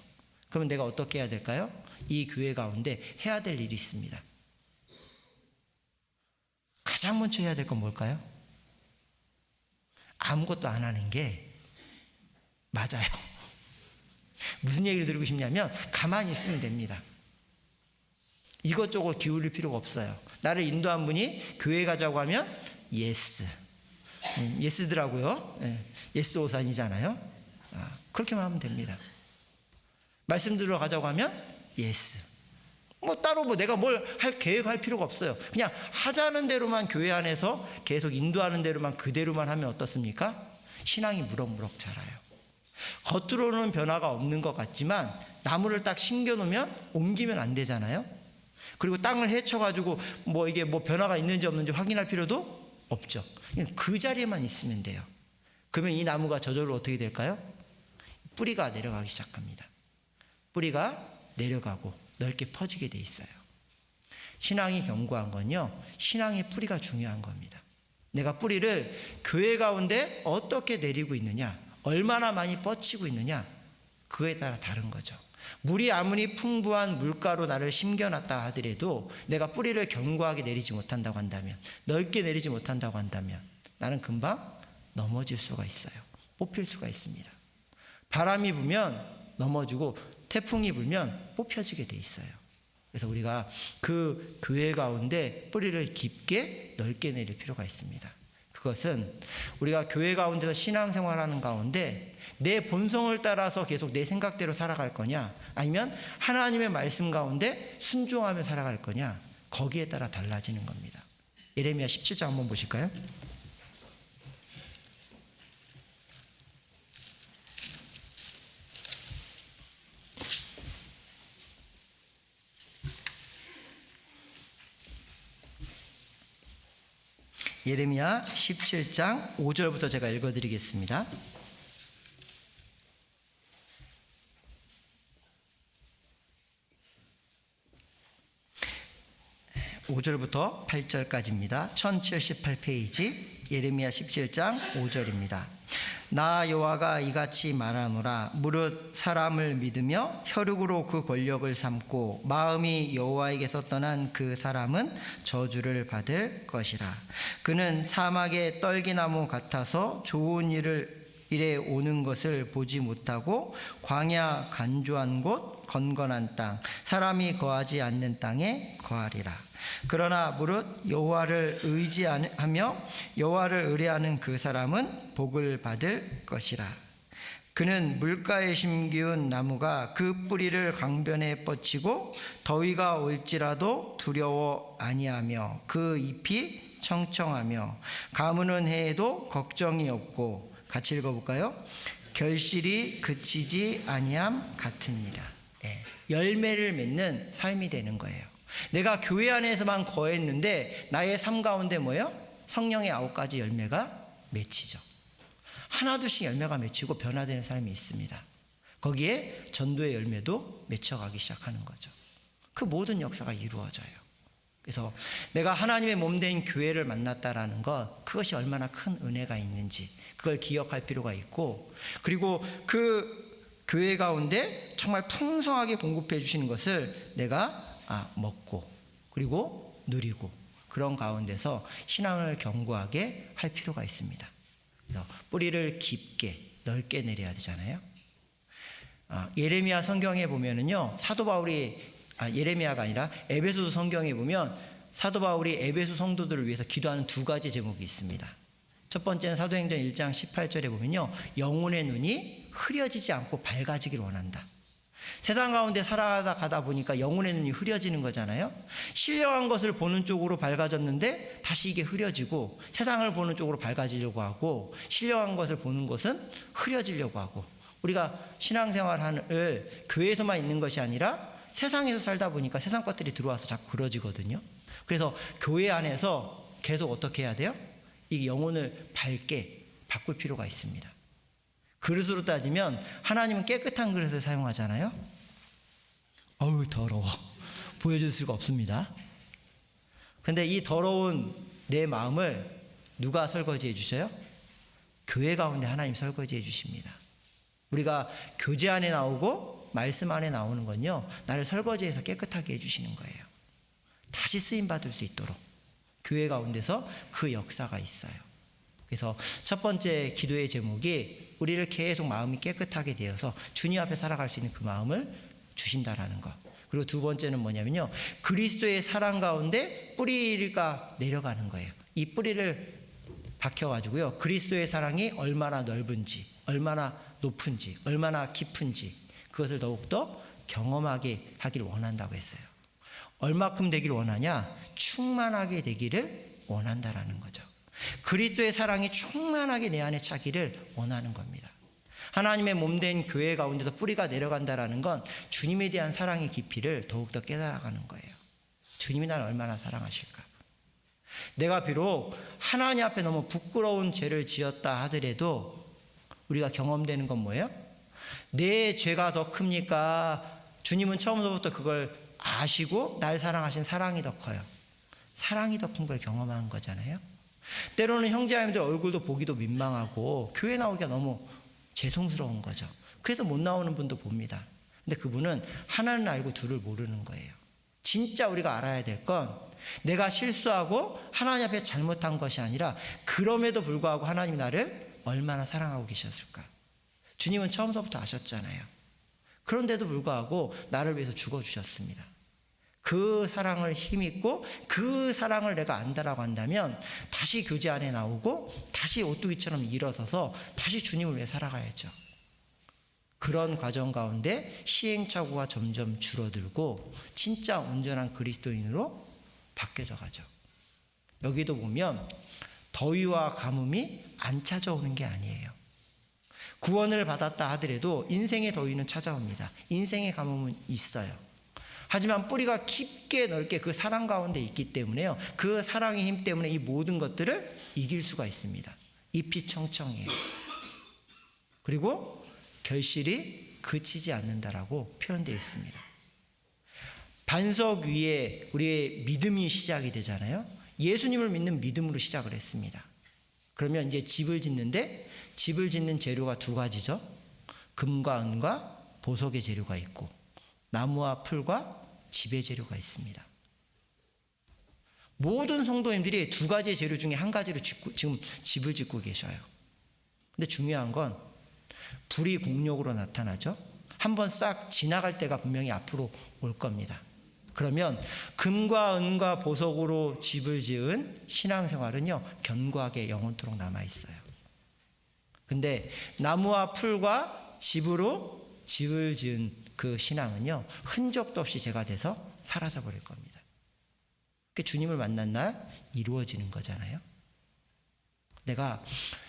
그러면 내가 어떻게 해야 될까요? 이 교회 가운데 해야 될 일이 있습니다. 가장 먼저 해야 될 건 뭘까요? 아무것도 안 하는 게 맞아요. 무슨 얘기를 드리고 싶냐면, 가만히 있으면 됩니다. 이것저것 기울일 필요가 없어요. 나를 인도한 분이 교회 가자고 하면 예스. 예스더라고요. 예스 오산이잖아요. 그렇게만 하면 됩니다. 말씀 들어가자고 하면 예스. 따로 내가 뭘 할 계획할 필요가 없어요. 그냥 하자는 대로만 교회 안에서 계속 인도하는 대로만 그대로만 하면 어떻습니까? 신앙이 무럭무럭 자라요. 겉으로는 변화가 없는 것 같지만 나무를 딱 심겨놓으면 옮기면 안 되잖아요. 그리고 땅을 헤쳐가지고 이게 변화가 있는지 없는지 확인할 필요도 없죠. 그냥 그 자리에만 있으면 돼요. 그러면 이 나무가 저절로 어떻게 될까요? 뿌리가 내려가기 시작합니다. 뿌리가 내려가고 넓게 퍼지게 돼 있어요. 신앙이 견고한 건요, 신앙의 뿌리가 중요한 겁니다. 내가 뿌리를 교회 가운데 어떻게 내리고 있느냐, 얼마나 많이 뻗치고 있느냐, 그거에 따라 다른 거죠. 물이 아무리 풍부한 물가로 나를 심겨놨다 하더라도 내가 뿌리를 견고하게 내리지 못한다고 한다면, 넓게 내리지 못한다고 한다면 나는 금방 넘어질 수가 있어요. 뽑힐 수가 있습니다. 바람이 불면 넘어지고 태풍이 불면 뽑혀지게 돼 있어요. 그래서 우리가 그 교회 가운데 뿌리를 깊게 넓게 내릴 필요가 있습니다. 그것은 우리가 교회 가운데서 신앙생활하는 가운데 내 본성을 따라서 계속 내 생각대로 살아갈 거냐, 아니면 하나님의 말씀 가운데 순종하며 살아갈 거냐, 거기에 따라 달라지는 겁니다. 예레미야 17장 한번 보실까요? 예레미야 17장 5절부터 제가 읽어드리겠습니다. 5절부터 8절까지입니다. 1078페이지 예레미야 17장 5절입니다. 나 여호와가 이같이 말하노라. 무릇 사람을 믿으며 혈육으로 그 권력을 삼고 마음이 여호와에게서 떠난 그 사람은 저주를 받을 것이라. 그는 사막의 떨기나무 같아서 좋은 일에 오는 것을 보지 못하고 광야 간조한 곳 건건한 땅 사람이 거하지 않는 땅에 거하리라. 그러나 무릇 여호와를 의지하며 여호와를 의뢰하는 그 사람은 복을 받을 것이라. 그는 물가에 심기운 나무가 그 뿌리를 강변에 뻗치고 더위가 올지라도 두려워 아니하며 그 잎이 청청하며 가무는 해에도 걱정이 없고, 같이 읽어볼까요? 결실이 그치지 아니함 같으니라. 열매를 맺는 삶이 되는 거예요. 내가 교회 안에서만 거했는데 나의 삶 가운데 뭐예요? 성령의 9가지 열매가 맺히죠. 하나둘씩 열매가 맺히고 변화되는 삶이 있습니다. 거기에 전도의 열매도 맺혀가기 시작하는 거죠. 그 모든 역사가 이루어져요. 그래서 내가 하나님의 몸된 교회를 만났다라는 것, 그것이 얼마나 큰 은혜가 있는지 그걸 기억할 필요가 있고, 그리고 그 교회 가운데 정말 풍성하게 공급해 주시는 것을 내가 먹고 그리고 누리고, 그런 가운데서 신앙을 견고하게 할 필요가 있습니다. 그래서 뿌리를 깊게 넓게 내려야 되잖아요. 예레미야 성경에 보면은요, 사도 바울이 예레미야가 아니라 에베소서 성경에 보면 사도 바울이 에베소 성도들을 위해서 기도하는 두 가지 제목이 있습니다. 첫 번째는 사도행전 1장 18절에 보면요, 영혼의 눈이 흐려지지 않고 밝아지길 원한다. 세상 가운데 살아가다 보니까 영혼의 눈이 흐려지는 거잖아요. 신령한 것을 보는 쪽으로 밝아졌는데 다시 이게 흐려지고, 세상을 보는 쪽으로 밝아지려고 하고, 신령한 것을 보는 것은 흐려지려고 하고, 우리가 신앙생활을 교회에서만 있는 것이 아니라 세상에서 살다 보니까 세상 것들이 들어와서 자꾸 그러지거든요. 그래서 교회 안에서 계속 어떻게 해야 돼요? 이 영혼을 밝게 바꿀 필요가 있습니다. 그릇으로 따지면 하나님은 깨끗한 그릇을 사용하잖아요. 어우 더러워, 보여줄 수가 없습니다. 근데 이 더러운 내 마음을 누가 설거지해 주셔요? 교회 가운데 하나님 설거지해 주십니다. 우리가 교제 안에 나오고 말씀 안에 나오는 건요, 나를 설거지해서 깨끗하게 해주시는 거예요. 다시 쓰임받을 수 있도록 교회 가운데서 그 역사가 있어요. 그래서 첫 번째 기도의 제목이 우리를 계속 마음이 깨끗하게 되어서 주님 앞에 살아갈 수 있는 그 마음을 주신다라는 것. 그리고 두 번째는 뭐냐면요, 그리스도의 사랑 가운데 뿌리가 내려가는 거예요. 이 뿌리를 박혀가지고요, 그리스도의 사랑이 얼마나 넓은지, 얼마나 높은지, 얼마나 깊은지 그것을 더욱더 경험하게 하길 원한다고 했어요. 얼마큼 되길 원하냐? 충만하게 되기를 원한다라는 거죠. 그리스도의 사랑이 충만하게 내 안에 차기를 원하는 겁니다. 하나님의 몸된 교회 가운데서 뿌리가 내려간다라는 건 주님에 대한 사랑의 깊이를 더욱더 깨달아가는 거예요. 주님이 나를 얼마나 사랑하실까? 내가 비록 하나님 앞에 너무 부끄러운 죄를 지었다 하더라도 우리가 경험되는 건 뭐예요? 내 죄가 더 큽니까? 주님은 처음부터 그걸 아시고 날 사랑하신 사랑이 더 커요. 사랑이 더 큰 걸 경험한 거잖아요. 때로는 형제자매들 얼굴도 보기도 민망하고 교회 나오기가 너무 죄송스러운 거죠. 그래서 못 나오는 분도 봅니다. 근데 그분은 하나는 알고 둘을 모르는 거예요. 진짜 우리가 알아야 될 건 내가 실수하고 하나님 앞에 잘못한 것이 아니라 그럼에도 불구하고 하나님이 나를 얼마나 사랑하고 계셨을까. 주님은 처음부터 아셨잖아요. 그런데도 불구하고 나를 위해서 죽어주셨습니다. 그 사랑을 힘입고 그 사랑을 내가 안다라고 한다면 다시 교제 안에 나오고 다시 오뚜기처럼 일어서서 다시 주님을 위해 살아가야죠. 그런 과정 가운데 시행착오가 점점 줄어들고 진짜 온전한 그리스도인으로 바뀌어져 가죠. 여기도 보면 더위와 가뭄이 안 찾아오는 게 아니에요. 구원을 받았다 하더라도 인생의 더위는 찾아옵니다. 인생의 가뭄은 있어요. 하지만 뿌리가 깊게 넓게 그 사랑 가운데 있기 때문에요, 그 사랑의 힘 때문에 이 모든 것들을 이길 수가 있습니다. 잎이 청청해요. 그리고 결실이 그치지 않는다라고 표현되어 있습니다. 반석 위에 우리의 믿음이 시작이 되잖아요. 예수님을 믿는 믿음으로 시작을 했습니다. 그러면 이제 집을 짓는데 집을 짓는 재료가 두 가지죠. 금과 은과 보석의 재료가 있고 나무와 풀과 집의 재료가 있습니다. 모든 성도님들이 두 가지의 재료 중에 한 가지로 지금 집을 짓고 계셔요. 근데 중요한 건 불이 공력으로 나타나죠. 한번 싹 지나갈 때가 분명히 앞으로 올 겁니다. 그러면 금과 은과 보석으로 집을 지은 신앙생활은요, 견고하게 영원토록 남아있어요. 근데 나무와 풀과 집으로 집을 지은 그 신앙은요, 흔적도 없이 제가 돼서 사라져버릴 겁니다. 그게 주님을 만난 날 이루어지는 거잖아요. 내가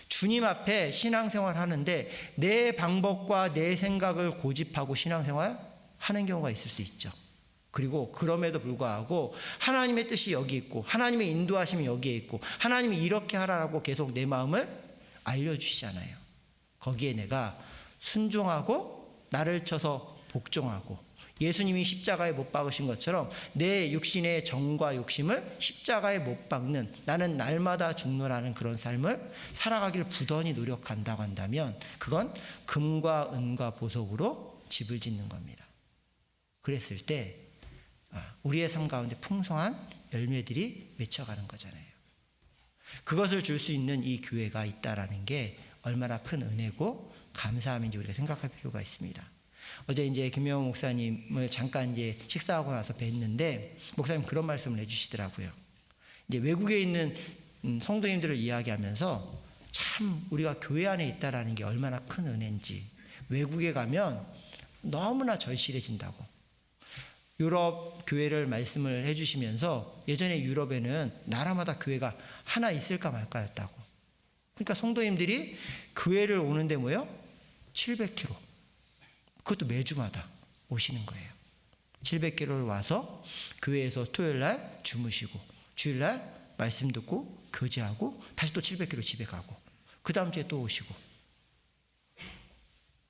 주님 앞에 신앙생활 하는데 내 방법과 내 생각을 고집하고 신앙생활 하는 경우가 있을 수 있죠. 그리고 그럼에도 불구하고 하나님의 뜻이 여기 있고 하나님의 인도하심이 여기에 있고 하나님이 이렇게 하라고 계속 내 마음을 알려주시잖아요. 거기에 내가 순종하고 나를 쳐서 복종하고 예수님이 십자가에 못 박으신 것처럼 내 육신의 정과 욕심을 십자가에 못 박는, 나는 날마다 죽노라는 그런 삶을 살아가기를 부단히 노력한다고 한다면 그건 금과 은과 보석으로 집을 짓는 겁니다. 그랬을 때 우리의 삶 가운데 풍성한 열매들이 맺혀가는 거잖아요. 그것을 줄 수 있는 이 교회가 있다라는 게 얼마나 큰 은혜고 감사함인지 우리가 생각할 필요가 있습니다. 어제 이제 김명호 목사님을 잠깐 이제 식사하고 나서 뵀는데 목사님 그런 말씀을 해주시더라고요. 이제 외국에 있는 성도님들을 이야기하면서 참 우리가 교회 안에 있다라는 게 얼마나 큰 은혜인지, 외국에 가면 너무나 절실해진다고. 유럽 교회를 말씀을 해주시면서 예전에 유럽에는 나라마다 교회가 하나 있을까 말까였다고. 그러니까 성도님들이 교회를 오는데 뭐요? 700km. 그것도 매주마다 오시는 거예요. 700km를 와서 교회에서 토요일날 주무시고 주일날 말씀 듣고 교제하고 다시 또 700km 집에 가고 그 다음 주에 또 오시고.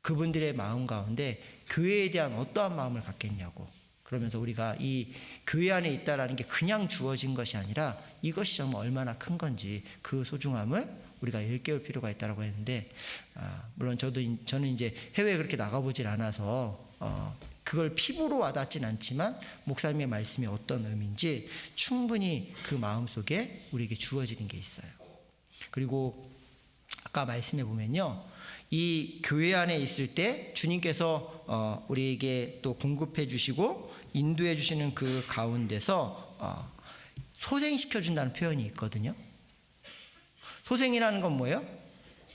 그분들의 마음 가운데 교회에 대한 어떠한 마음을 갖겠냐고. 그러면서 우리가 이 교회 안에 있다라는 게 그냥 주어진 것이 아니라 이것이 정말 얼마나 큰 건지 그 소중함을 우리가 일깨울 필요가 있다고 했는데, 물론 저는 이제 해외에 그렇게 나가보질 않아서 그걸 피부로 와닿진 않지만 목사님의 말씀이 어떤 의미인지 충분히 그 마음속에 우리에게 주어지는 게 있어요. 그리고 아까 말씀해 보면요, 이 교회 안에 있을 때 주님께서 우리에게 또 공급해 주시고 인도해 주시는 그 가운데서 소생시켜 준다는 표현이 있거든요. 소생이라는 건 뭐예요?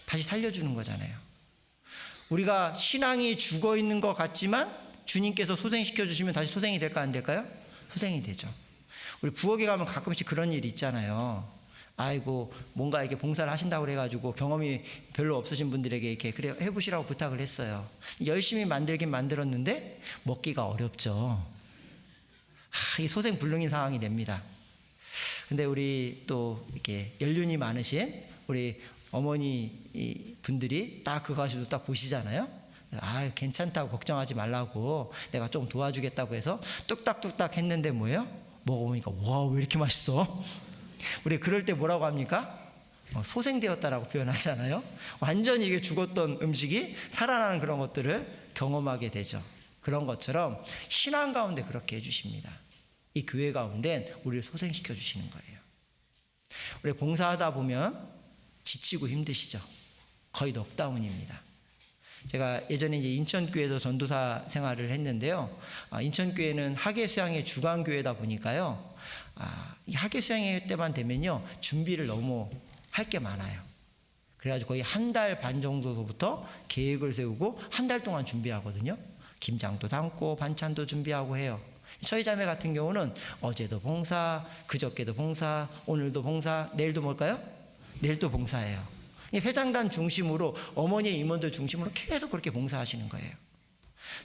다시 살려주는 거잖아요. 우리가 신앙이 죽어 있는 것 같지만 주님께서 소생시켜 주시면 다시 소생이 될까 안 될까요? 소생이 되죠. 우리 부엌에 가면 가끔씩 그런 일 있잖아요. 아이고 뭔가 이렇게 봉사를 하신다고 그래가지고 경험이 별로 없으신 분들에게 이렇게 그래 해보시라고 부탁을 했어요. 열심히 만들긴 만들었는데 먹기가 어렵죠. 이 소생불능인 상황이 됩니다. 근데 우리 또 이렇게 연륜이 많으신 우리 어머니 분들이 딱 그거 가지고 딱 보시잖아요. 괜찮다고 걱정하지 말라고 내가 좀 도와주겠다고 해서 뚝딱뚝딱 했는데 뭐예요? 먹어보니까 와, 왜 이렇게 맛있어? 우리 그럴 때 뭐라고 합니까? 소생되었다라고 표현하잖아요. 완전히 이게 죽었던 음식이 살아나는 그런 것들을 경험하게 되죠. 그런 것처럼 신앙 가운데 그렇게 해주십니다. 이 교회 가운데 우리를 소생시켜 주시는 거예요. 우리 봉사하다 보면 지치고 힘드시죠? 거의 넉다운입니다. 제가 예전에 이제 인천교회에서 전도사 생활을 했는데요. 인천교회는 학예수양의 주간교회다 보니까요. 이 학예수양회 때만 되면요, 준비를 너무 할 게 많아요. 그래가지고 거의 한 달 반 정도부터 계획을 세우고 한 달 동안 준비하거든요. 김장도 담고 반찬도 준비하고 해요. 저희 자매 같은 경우는 어제도 봉사, 그저께도 봉사, 오늘도 봉사, 내일도 뭘까요? 내일도 봉사예요. 회장단 중심으로 어머니의 임원들 중심으로 계속 그렇게 봉사하시는 거예요.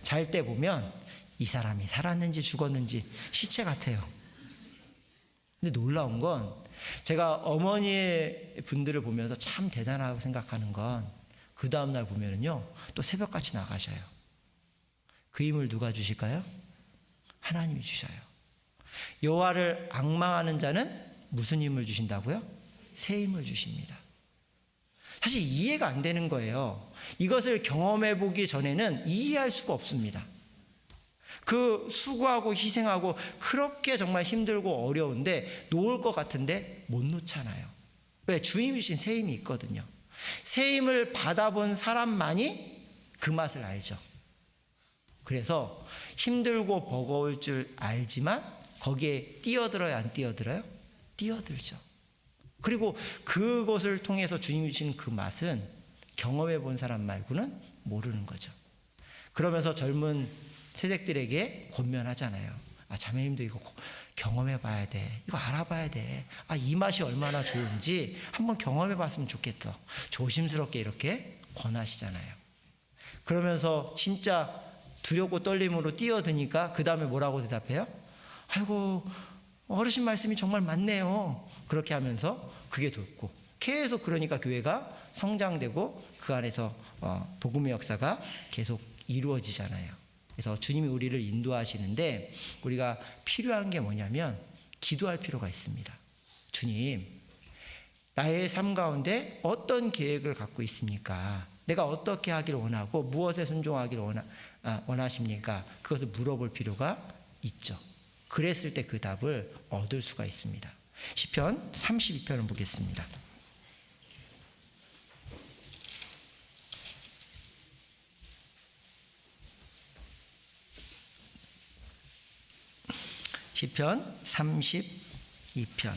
잘 때 보면 이 사람이 살았는지 죽었는지 시체 같아요. 근데 놀라운 건 제가 어머니의 분들을 보면서 참 대단하다고 생각하는 건 그 다음날 보면은요, 또 새벽같이 나가셔요. 그 힘을 누가 주실까요? 하나님이 주셔요. 여호와를 앙망하는 자는 무슨 힘을 주신다고요? 새 힘을 주십니다. 사실 이해가 안 되는 거예요. 이것을 경험해 보기 전에는 이해할 수가 없습니다. 그 수고하고 희생하고 그렇게 정말 힘들고 어려운데 놓을 것 같은데 못 놓잖아요. 왜? 주님이 주신 새 힘이 있거든요. 새 힘을 받아본 사람만이 그 맛을 알죠. 그래서 힘들고 버거울 줄 알지만 거기에 뛰어들어요, 안 뛰어들어요? 뛰어들죠. 그리고 그것을 통해서 주님이 주신 그 맛은 경험해 본 사람 말고는 모르는 거죠. 그러면서 젊은 세대들에게 권면하잖아요. 자매님도 이거 경험해 봐야 돼. 이거 알아봐야 돼. 이 맛이 얼마나 좋은지 한번 경험해 봤으면 좋겠어. 조심스럽게 이렇게 권하시잖아요. 그러면서 진짜 두렵고 떨림으로 뛰어드니까 그 다음에 뭐라고 대답해요? 아이고, 어르신 말씀이 정말 맞네요. 그렇게 하면서 그게 돕고 계속, 그러니까 교회가 성장되고 그 안에서 복음의 역사가 계속 이루어지잖아요. 그래서 주님이 우리를 인도하시는데 우리가 필요한 게 뭐냐면 기도할 필요가 있습니다. 주님, 나의 삶 가운데 어떤 계획을 갖고 있습니까? 내가 어떻게 하기를 원하고 무엇에 순종하기를 원하십니까? 그것을 물어볼 필요가 있죠. 그랬을 때 그 답을 얻을 수가 있습니다. 시편 32편을 보겠습니다. 시편 32편.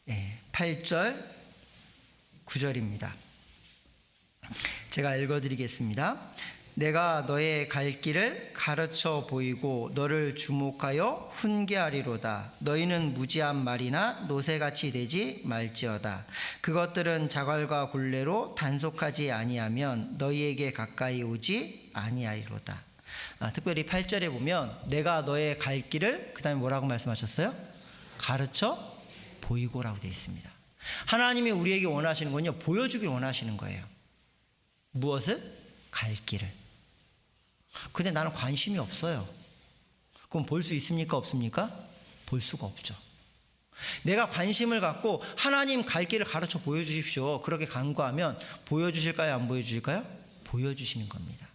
네, 8절, 9절입니다. 제가 읽어드리겠습니다. 내가 너의 갈 길을 가르쳐 보이고 너를 주목하여 훈계하리로다. 너희는 무지한 말이나 노새같이 되지 말지어다. 그것들은 자갈과 굴레로 단속하지 아니하면 너희에게 가까이 오지 아니하리로다. 특별히 8절에 보면 내가 너의 갈 길을 그 다음에 뭐라고 말씀하셨어요? 가르쳐 보이고라고 되어 있습니다. 하나님이 우리에게 원하시는 건요, 보여주길 원하시는 거예요. 무엇을? 갈 길을. 근데 나는 관심이 없어요. 그럼 볼 수 있습니까? 없습니까? 볼 수가 없죠. 내가 관심을 갖고 하나님 갈 길을 가르쳐 보여주십시오. 그렇게 간구하면 보여주실까요? 안 보여주실까요? 보여주시는 겁니다.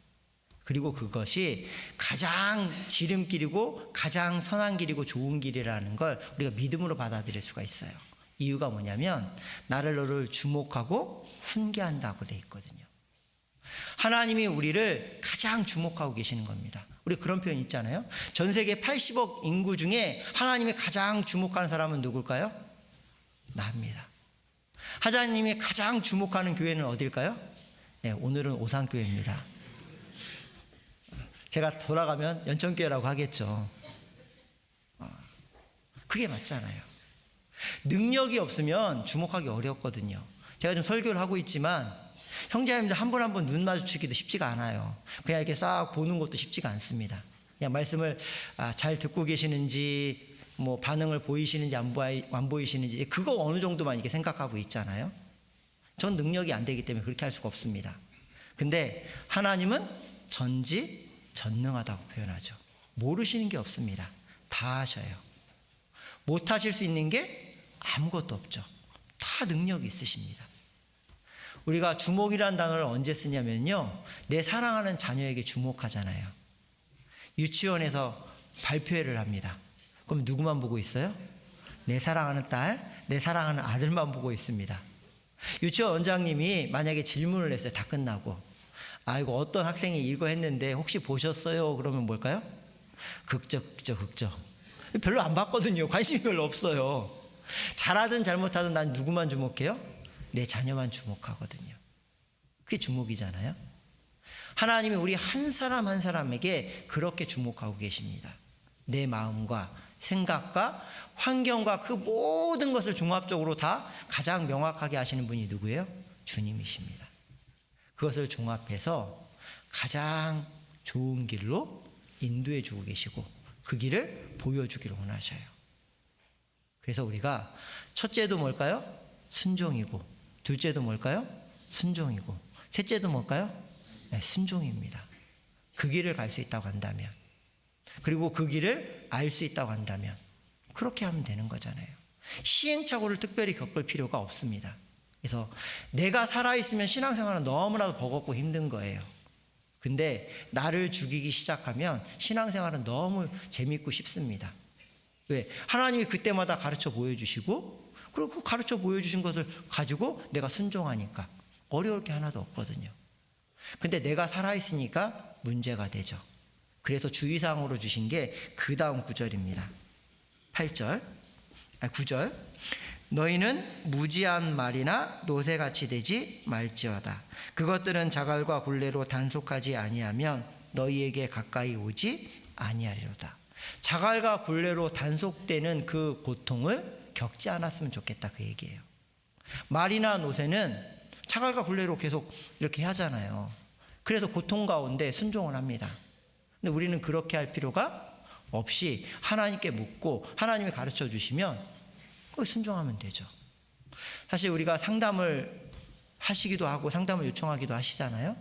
그리고 그것이 가장 지름길이고 가장 선한 길이고 좋은 길이라는 걸 우리가 믿음으로 받아들일 수가 있어요. 이유가 뭐냐면 너를 주목하고 훈계한다고 되어 있거든요. 하나님이 우리를 가장 주목하고 계시는 겁니다. 우리 그런 표현 있잖아요. 전 세계 80억 인구 중에 하나님이 가장 주목하는 사람은 누굴까요? 나입니다. 하나님이 가장 주목하는 교회는 어딜까요? 네, 오늘은 오산교회입니다. 제가 돌아가면 연천교회라고 하겠죠. 그게 맞잖아요. 능력이 없으면 주목하기 어렵거든요. 제가 좀 설교를 하고 있지만 형제자매님들 한 분 한 분 눈 마주치기도 쉽지가 않아요. 그냥 이렇게 싹 보는 것도 쉽지가 않습니다. 그냥 말씀을 잘 듣고 계시는지 뭐 반응을 보이시는지 안 보이시는지 그거 어느 정도만 이렇게 생각하고 있잖아요. 전 능력이 안 되기 때문에 그렇게 할 수가 없습니다. 근데 하나님은 전지전능하다고 표현하죠. 모르시는 게 없습니다. 다 하셔요. 못하실 수 있는 게 아무것도 없죠. 다 능력이 있으십니다. 우리가 주목이라는 단어를 언제 쓰냐면요, 내 사랑하는 자녀에게 주목하잖아요. 유치원에서 발표회를 합니다. 그럼 누구만 보고 있어요? 내 사랑하는 딸, 내 사랑하는 아들만 보고 있습니다. 유치원 원장님이 만약에 질문을 했어요. 다 끝나고, 아이고 어떤 학생이 이거 했는데 혹시 보셨어요? 그러면 뭘까요? 극적. 별로 안 봤거든요. 관심이 별로 없어요. 잘하든 잘못하든 난 누구만 주목해요? 내 자녀만 주목하거든요. 그게 주목이잖아요. 하나님이 우리 한 사람 한 사람에게 그렇게 주목하고 계십니다. 내 마음과 생각과 환경과 그 모든 것을 종합적으로 다 가장 명확하게 하시는 분이 누구예요? 주님이십니다. 그것을 종합해서 가장 좋은 길로 인도해 주고 계시고 그 길을 보여주기를 원하셔요. 그래서 우리가 첫째도 뭘까요? 순종이고, 둘째도 뭘까요? 순종이고, 셋째도 뭘까요? 네, 순종입니다. 그 길을 갈 수 있다고 한다면, 그리고 그 길을 알 수 있다고 한다면 그렇게 하면 되는 거잖아요. 시행착오를 특별히 겪을 필요가 없습니다. 그래서 내가 살아있으면 신앙생활은 너무나도 버겁고 힘든 거예요. 근데 나를 죽이기 시작하면 신앙생활은 너무 재밌고 쉽습니다. 왜? 하나님이 그때마다 가르쳐 보여주시고, 그리고 그 가르쳐 보여주신 것을 가지고 내가 순종하니까 어려울 게 하나도 없거든요. 근데 내가 살아있으니까 문제가 되죠. 그래서 주의사항으로 주신 게 그 다음 구절입니다. 9절. 너희는 무지한 말이나 노새같이 되지 말지어다. 그것들은 자갈과 굴레로 단속하지 아니하면 너희에게 가까이 오지 아니하리로다. 자갈과 굴레로 단속되는 그 고통을 겪지 않았으면 좋겠다, 그 얘기예요. 말이나 노새는 자갈과 굴레로 계속 이렇게 하잖아요. 그래서 고통 가운데 순종을 합니다. 근데 우리는 그렇게 할 필요가 없이 하나님께 묻고 하나님이 가르쳐 주시면 꼭 순종하면 되죠. 사실 우리가 상담을 하시기도 하고 상담을 요청하기도 하시잖아요.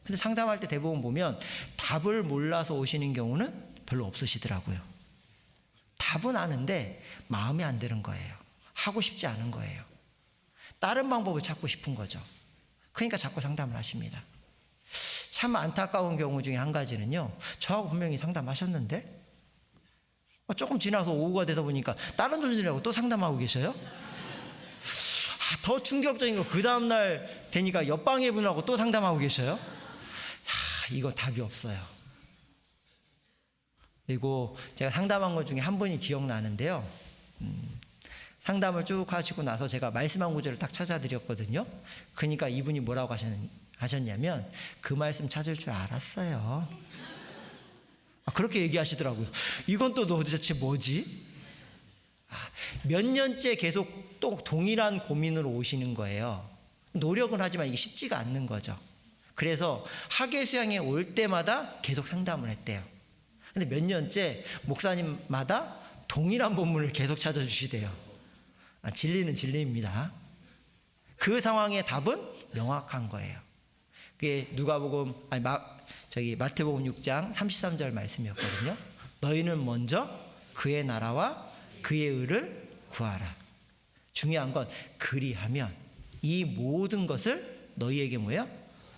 근데 상담할 때 대부분 보면 답을 몰라서 오시는 경우는 별로 없으시더라고요. 답은 아는데 마음에 안 드는 거예요. 하고 싶지 않은 거예요. 다른 방법을 찾고 싶은 거죠. 그러니까 자꾸 상담을 하십니다. 참 안타까운 경우 중에 한 가지는요, 저하고 분명히 상담하셨는데 조금 지나서 오후가 되다 보니까 다른 분들하고 또 상담하고 계셔요. 더 충격적인 거, 그 다음날 되니까 옆방의 분하고 또 상담하고 계셔요. 이거 답이 없어요. 그리고 제가 상담한 것 중에 한 분이 기억나는데요, 상담을 쭉 하시고 나서 제가 말씀한 구절을 딱 찾아드렸거든요. 그러니까 이분이 뭐라고 하셨냐면, 그 말씀 찾을 줄 알았어요. 그렇게 얘기하시더라고요. 이건 또 도대체 뭐지? 몇 년째 계속 또 동일한 고민으로 오시는 거예요. 노력은 하지만 이게 쉽지가 않는 거죠. 그래서 학예 수양에 올 때마다 계속 상담을 했대요. 근데 몇 년째 목사님마다 동일한 본문을 계속 찾아주시대요. 진리는 진리입니다. 그 상황의 답은 명확한 거예요. 그게 누가복음, 마태복음 6장 33절 말씀이었거든요. 너희는 먼저 그의 나라와 그의 의를 구하라. 중요한 건 그리하면 이 모든 것을 너희에게 뭐예요?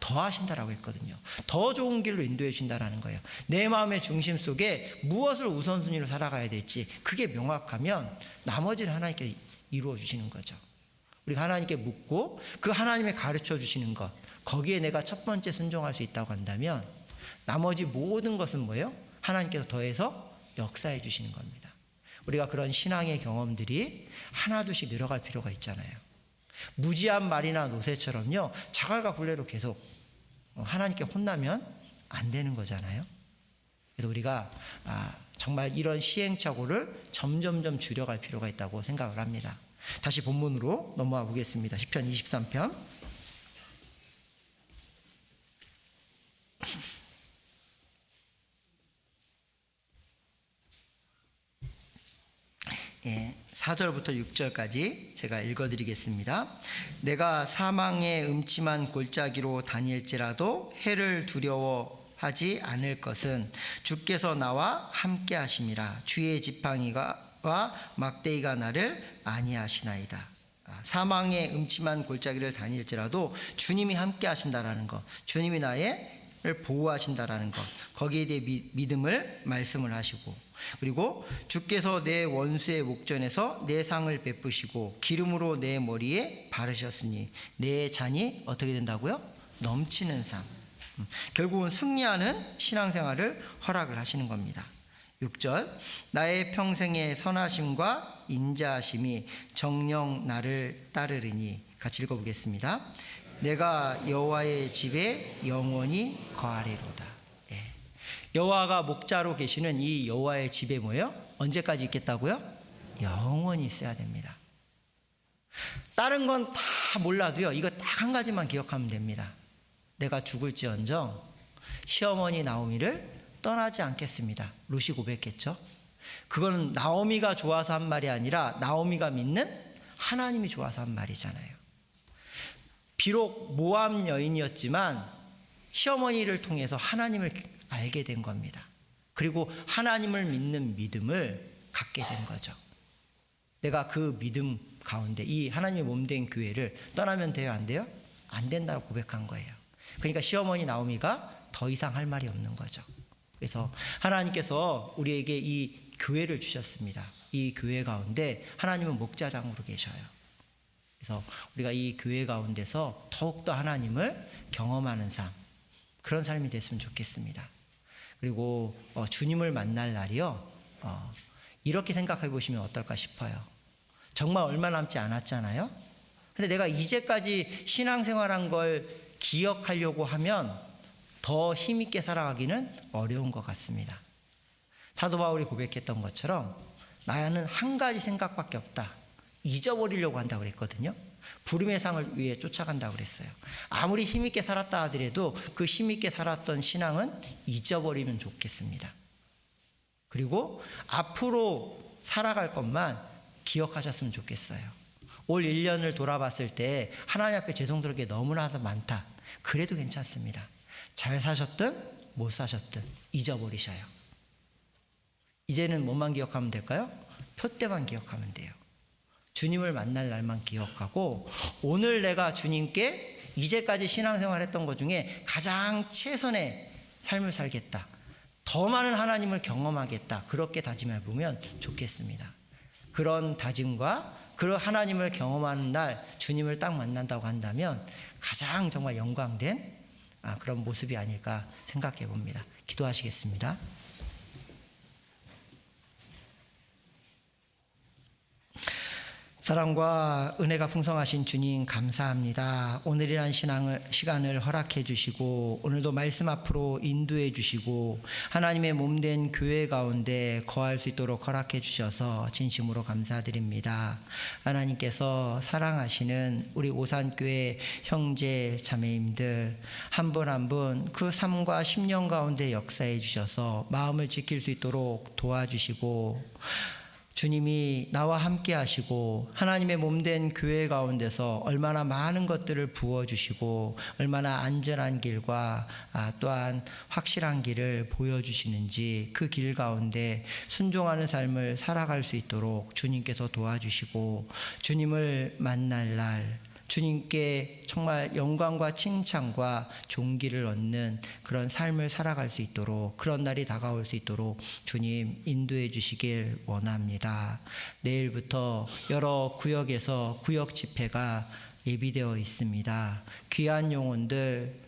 더하신다라고 했거든요. 더 좋은 길로 인도해 주신다라는 거예요. 내 마음의 중심 속에 무엇을 우선순위로 살아가야 될지 그게 명확하면 나머지는 하나님께 이루어 주시는 거죠. 우리가 하나님께 묻고 그 하나님의 가르쳐 주시는 것, 거기에 내가 첫 번째 순종할 수 있다고 한다면 나머지 모든 것은 뭐예요? 하나님께서 더해서 역사해 주시는 겁니다. 우리가 그런 신앙의 경험들이 하나둘씩 늘어갈 필요가 있잖아요. 무지한 말이나 노새처럼요, 자갈과 굴레로 계속 하나님께 혼나면 안 되는 거잖아요. 그래서 우리가 정말 이런 시행착오를 점점점 줄여갈 필요가 있다고 생각을 합니다. 다시 본문으로 넘어가 보겠습니다. 시편 23편. 예, 4절부터 6절까지 제가 읽어드리겠습니다. 내가 사망의 음침한 골짜기로 다닐지라도 해를 두려워하지 않을 것은 주께서 나와 함께 하심이라. 주의 지팡이와 막대기가 나를 안위하시나이다. 사망의 음침한 골짜기를 다닐지라도 주님이 함께 하신다라는 것, 주님이 나를 보호하신다라는 것, 거기에 대해 믿음을 말씀을 하시고, 그리고 주께서 내 원수의 목전에서 내 상을 베푸시고 기름으로 내 머리에 바르셨으니 내 잔이 어떻게 된다고요? 넘치는 삶. 결국은 승리하는 신앙생활을 허락을 하시는 겁니다. 6절, 나의 평생의 선하심과 인자하심이 정녕 나를 따르리니. 같이 읽어보겠습니다. 내가 여호와의 집에 영원히 거하리로다. 여호와가 목자로 계시는 이 여호와의 집에 뭐예요? 언제까지 있겠다고요? 영원히 있어야 됩니다. 다른 건 다 몰라도요, 이거 딱 한 가지만 기억하면 됩니다. 내가 죽을지언정 시어머니 나오미를 떠나지 않겠습니다. 룻이 고백했죠. 그거는 나오미가 좋아서 한 말이 아니라 나오미가 믿는 하나님이 좋아서 한 말이잖아요. 비록 모함 여인이었지만 시어머니를 통해서 하나님을 알게 된 겁니다. 그리고 하나님을 믿는 믿음을 갖게 된 거죠. 내가 그 믿음 가운데 이 하나님의 몸된 교회를 떠나면 돼요, 안 돼요? 안 된다고 고백한 거예요. 그러니까 시어머니 나오미가 더 이상 할 말이 없는 거죠. 그래서 하나님께서 우리에게 이 교회를 주셨습니다. 이 교회 가운데 하나님은 목자장으로 계셔요. 그래서 우리가 이 교회 가운데서 더욱더 하나님을 경험하는 삶, 그런 삶이 됐으면 좋겠습니다. 그리고 주님을 만날 날이요, 이렇게 생각해 보시면 어떨까 싶어요. 정말 얼마 남지 않았잖아요. 근데 내가 이제까지 신앙생활한 걸 기억하려고 하면 더 힘있게 살아가기는 어려운 것 같습니다. 사도 바울이 고백했던 것처럼 나는 한 가지 생각밖에 없다. 잊어버리려고 한다고 그랬거든요. 부름의 상을 위해 쫓아간다고 그랬어요. 아무리 힘있게 살았다 하더라도 그 힘있게 살았던 신앙은 잊어버리면 좋겠습니다. 그리고 앞으로 살아갈 것만 기억하셨으면 좋겠어요. 올 1년을 돌아봤을 때 하나님 앞에 죄송스러운 게 너무나 많다. 그래도 괜찮습니다. 잘 사셨든 못 사셨든 잊어버리셔요. 이제는 뭐만 기억하면 될까요? 표대만 기억하면 돼요. 주님을 만날 날만 기억하고 오늘 내가 주님께 이제까지 신앙생활 했던 것 중에 가장 최선의 삶을 살겠다. 더 많은 하나님을 경험하겠다. 그렇게 다짐해 보면 좋겠습니다. 그런 다짐과 그런 하나님을 경험하는 날 주님을 딱 만난다고 한다면 가장 정말 영광된 그런 모습이 아닐까 생각해 봅니다. 기도하시겠습니다. 사랑과 은혜가 풍성하신 주님 감사합니다. 오늘이란 시간을 허락해 주시고 오늘도 말씀 앞으로 인도해 주시고 하나님의 몸된 교회 가운데 거할 수 있도록 허락해 주셔서 진심으로 감사드립니다. 하나님께서 사랑하시는 우리 오산교회 형제 자매님들 한 분 한 분 그 삶과 10년 가운데 역사해 주셔서 마음을 지킬 수 있도록 도와주시고 주님이 나와 함께 하시고 하나님의 몸된 교회 가운데서 얼마나 많은 것들을 부어주시고 얼마나 안전한 길과 또한 확실한 길을 보여주시는지 그 길 가운데 순종하는 삶을 살아갈 수 있도록 주님께서 도와주시고 주님을 만날 날 주님께 정말 영광과 칭찬과 존귀를 얻는 그런 삶을 살아갈 수 있도록 그런 날이 다가올 수 있도록 주님 인도해 주시길 원합니다. 내일부터 여러 구역에서 구역 집회가 예비되어 있습니다. 귀한 영혼들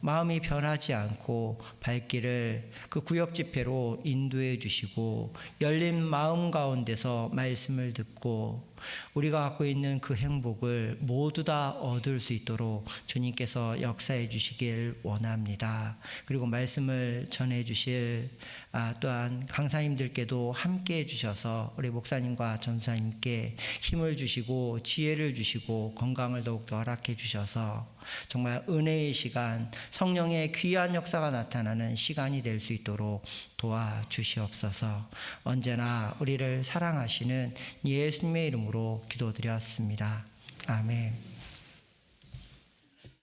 마음이 변하지 않고 발길을 그 구역 집회로 인도해 주시고 열린 마음 가운데서 말씀을 듣고 우리가 갖고 있는 그 행복을 모두 다 얻을 수 있도록 주님께서 역사해 주시길 원합니다. 그리고 말씀을 전해 주실 또한 강사님들께도 함께 해 주셔서 우리 목사님과 전사님께 힘을 주시고 지혜를 주시고 건강을 더욱더 허락해 주셔서 정말 은혜의 시간, 성령의 귀한 역사가 나타나는 시간이 될 수 있도록 도와주시옵소서. 언제나 우리를 사랑하시는 예수님의 이름으로 기도드렸습니다. 아멘.